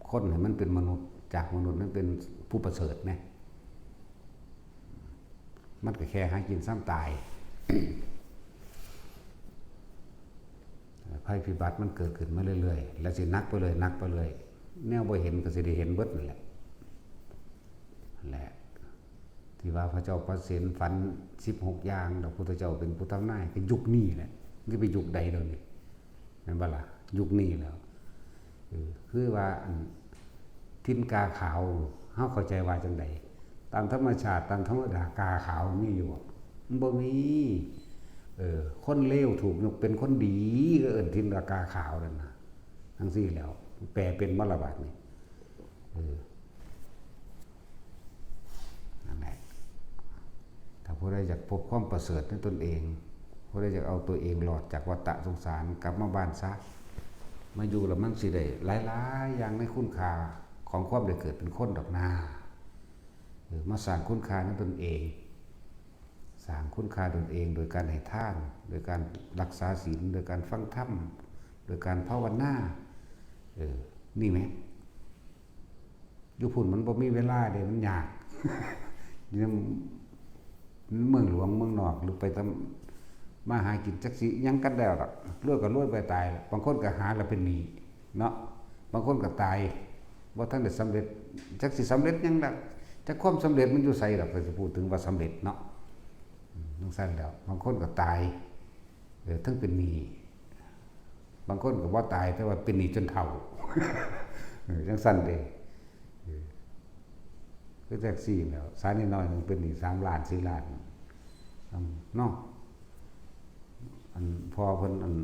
คนให้มันเป็นมนุษย์จากมนุษย์นั้นเป็นผู้ประเสริฐนะมันก็แค่หากินซ้ำตาย ภัยพิบัติมันเกิดขึ้นมาเรื่อยๆแล้วสินักไปเลยนักไปเลยแนวบ่เห็นก็สิได้เห็นเบิดนั่นแหละที่ว่าพระเจ้าประสิทธิ์ฝัน16อย่างแล้วพระพุทธเจ้าเป็นผู้ทำนายเป็นยุคนี้แหละนี่เป็นยุคใดแล้วนี่แม่นบ่ล่ะยุคนี้แล้วคือว่าทินกาขาวเฮาเข้าใจว่าจังได๋ตามธรรมชาติตามธรรมดากาขาวมีอยู่มันบ่มีคนเลวถูกยกเป็นคนดีก็เอิ้นทินกาขาวนั่นน่ะทั้งซี่แล้วแปลเป็นมรบาทนี่นั่นแหละถ้าผู้ใดอยากพบความประเสริฐในตนเองผู้ใดอยากเอาตัวเองหลอดจากวัฏสงสารกลับมาบ้านซะมาอยู่แล้วมันสิได้หลายๆอย่างในคุณค่าของความได้เกิดเป็นคนดอกนามาสร้างคุณค่าในตนเองสร้างคุณค่าตนเองโดยการให้ทานโดยการรักษาศีลโดยการฟังธรรมโดยการภาวนานี่ไหมอยู่พุ่นมันบ่มีเวลาเด้มันยาก นี่เมืองหลวงเมืองนอกหรือไปทำมาหากินจักสิยังกันแล้วดอกรวยก็รวยไปตายบางคนก็หาแล้วเป็นหนี้เนาะบางคนก็ตายบ่ทันได้สำเร็จจักสิสำเร็จยังดอกจักความสำเร็จมันอยู่ไสดอกก็สิพูดถึงว่าสำเร็จเนาะจังซั่นแล้วบางคนก็ตายทั้งเป็นหนี้ บางคนก็บ่ตายแต่ว่าเป็นหนี้จนเฒ่าจังซั่นเด้คือแท็กซี่แล้วสายน้อยๆนึงเป็นหนี้3ล้าน4ล้านเนาะอันพอเพิ่นอัน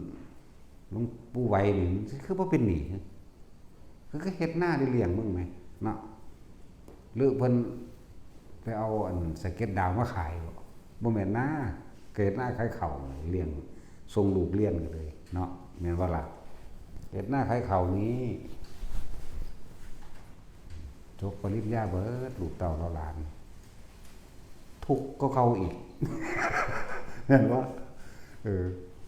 หลวงปู่ไว้นี่คือบ่เป็นหนี้คือเฮ็ดหน้าได้เลี้ยงมึงไหมเนาะหรือเพิ่นไปเอาอันสเก็ตดาวมาขายบ่แม่นหน้าเกิดหน้าขายข้าวเลี้ยงส่งลูกเรียนกันเลยเนาะแม่นบ่ล่ะเฮ็ดหน้าขายข้าวนี้จบปริญญาเบิดลูกเต้าหลานทุกข์ก็เขาอีกเห็นบ่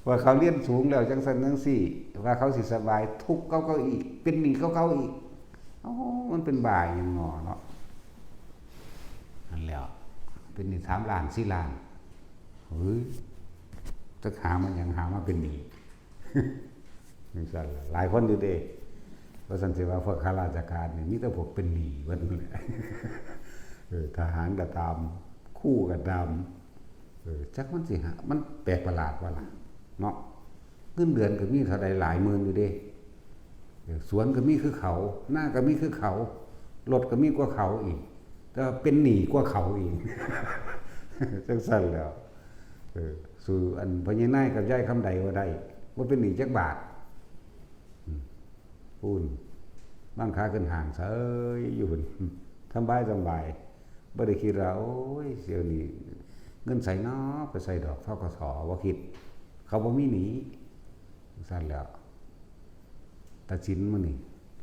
ว่าเขาเรียนสูงแล้วจังซั่นจังซี่ว่าเขาสิสบายทุกข์เขาอีกเป็นหนี้เขาอีกมันเป็นบ่ายยังงอเนาะนั่นแหละเป็นหนี้3ล้าน4ล้านเฮ้ยจะหามันยังหามาเป็นหนี้จังซั่นล่ะหลายคนอยู่เด้ว่าซั่นสิว่าพวกข้าราชการนี่มีแต่พวกเป็นหนี้เบิดนั่นแหละทหารก็ตามคู่ก็ตามจักมันสิหามันแปลกประหลาดว่าล่ะเนาะเงินเดือนก็มีเท่าใดหลายหมื่นอยู่เด้สวนก็มีคือเขาหน้าก็มีคือเขารถก็มีกว่าเขาอีกแต่เป็นหนี้กว่าเขาอีกจังซั่นแล้วสู่อันพญานายกับยายคำใดว่าได้บ่เป็นหนี้จักบาทพูนบ้างค้าขึ้นห่างเฉยอยู่ทำบายสบายบ่ได้คิดว่าโอ้ยเสียวนี้เงินใส่น้อไปใส่ดอกธกสบ่คิดเขาบ่มีหนี้ซั่นแล้วตัดสินมื้อนี้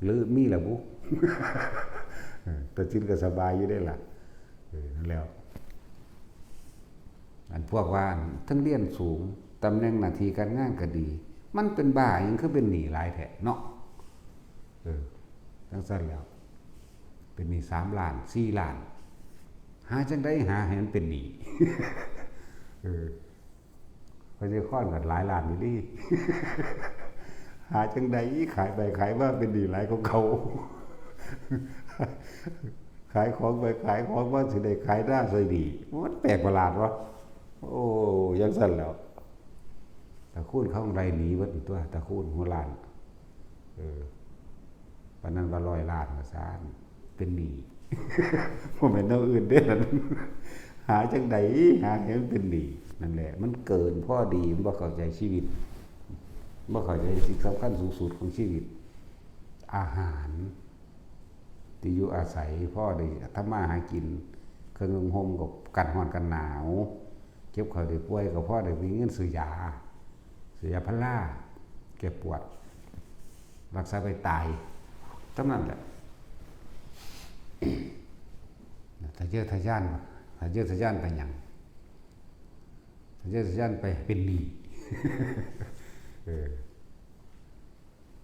หรือมีล่ะบุตัดสินก็สบายอยู่ได้ล่ะนั่นแล้วอันพวกว่าทั้งเรียนสูงตำแหน่งหน้าที่การงานก็ดีมันเป็นบ้าหยังคือเป็นหนี้หลายแท้เนาะจังซั่นแล้วเป็นหนี้3ล้าน4ล้านหาจังได๋หาให้มันเป็นหนี้พระเจ้าค้อนก็หลายล้านอยู่ดิหาจังได๋ขายไปขายมาเป็นหนี้หลายของเขาขายของไปขายของมาสิได้ขายได้ซะดีมันแปลกประหลาดวะโอ้จังซั่นแล้วตะคูนเขาไรหนีเบิดตัวตะคูนหัวล้านปานนั้นว่า100ล้านว่าซ่านเป็นหนี้บ่แม่นแนวอื่นเด้นั่นหาจังได๋หาให้มันเป็นหนี้นั่นแหละมันเกินพอดีมันบ่เข้าใจชีวิตบ่เข้าใจสิ่งสำคัญสูงสุดของชีวิตอาหารที่อยู่อาศัยพ่อได้ทำมาหากินเครื่องนุ่งห่มก็กันร้อนกันหนาวเจ็บไข้ได้ป่วยก็พ่อได้มีเงินซื้อยาพาราแก้ปวดรักษาไปตายเท่านั้นแหละถ้าเจอทะยานไปหยังถ้าเจอทะยานไปเป็นหนี้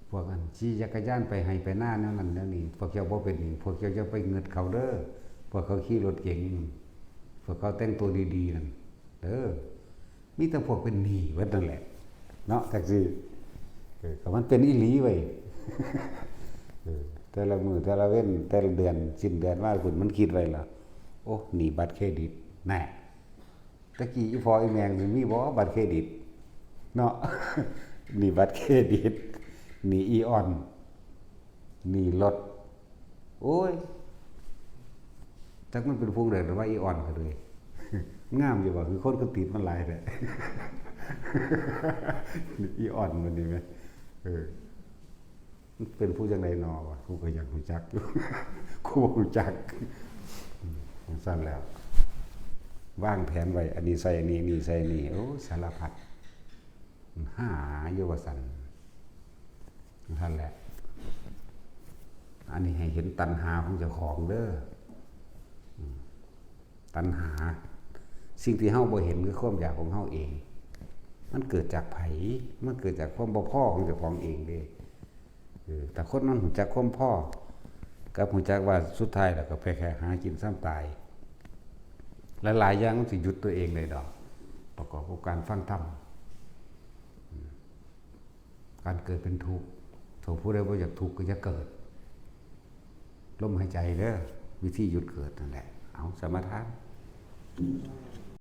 พวกอันขี่จักรยานไปให้ไปหน้านั่นนี่พวกเจ้าบ่เป็นหนี้พวกเจ้าจะไปเงิดเขาเด้อพวกเขาขี่รถเก๋งพวกเขาแต่งตัวดีๆนั่นมีแต่พวกเป็นหนี้เบิดนั่นแหละเนาะแท็กซี่ก็มันเป็นอีหลีไว้แต่ละมื้อแต่ละเว้นแต่ละเดือนสิ้นเดือนว่าคุณมันคิดไว้ล่ะโอ้หนี้บัตรเครดิตแน่ตะกี้อีพออีแมงสิมีบ่บัตรเครดิตเนาะหนี้บัตรเครดิตหนีอีออนหนีรถโอ้ยจักมันเป็นพวงเดินหรือว่าอีออนก็เลยงามอยู่ว่าคือคนก็ติดมันหลายแหละอีออนมันนี่ไหมมันเป็นผู้จังไดนอวะกูก็อยากรู้จักอยู่กูบ่รู้จักสั้นแล้ววางแผนไว้อันนี้ใส่อันนี้นี่ใส่นี่โอ้สารพัดหาอยู่ว่าซั่นนั่นแหละอันนี้ให้เห็นตัณหาของเจ้าของเด้อตัณหาสิ่งที่เฮาบ่เห็นคือความอยากของเฮาเองมันเกิดจากไผมันเกิดจากความบ่พอของเจ้าของเองเด้แต่คนนั้นรู้จักความพอกับรู้จักว่าสุดท้ายแล้วก็แค่หากินซ้ำตายหลายๆอย่างมันสิหยุดตัวเองเลยดอกประกอบกับการฟังธรรมการเกิดเป็นทุกข์ถ้าผู้ใดบ่อยากทุกข์ก็จะเกิดลมหายใจเด้อวิธีหยุดเกิดนั่นแหละเอาสมถะ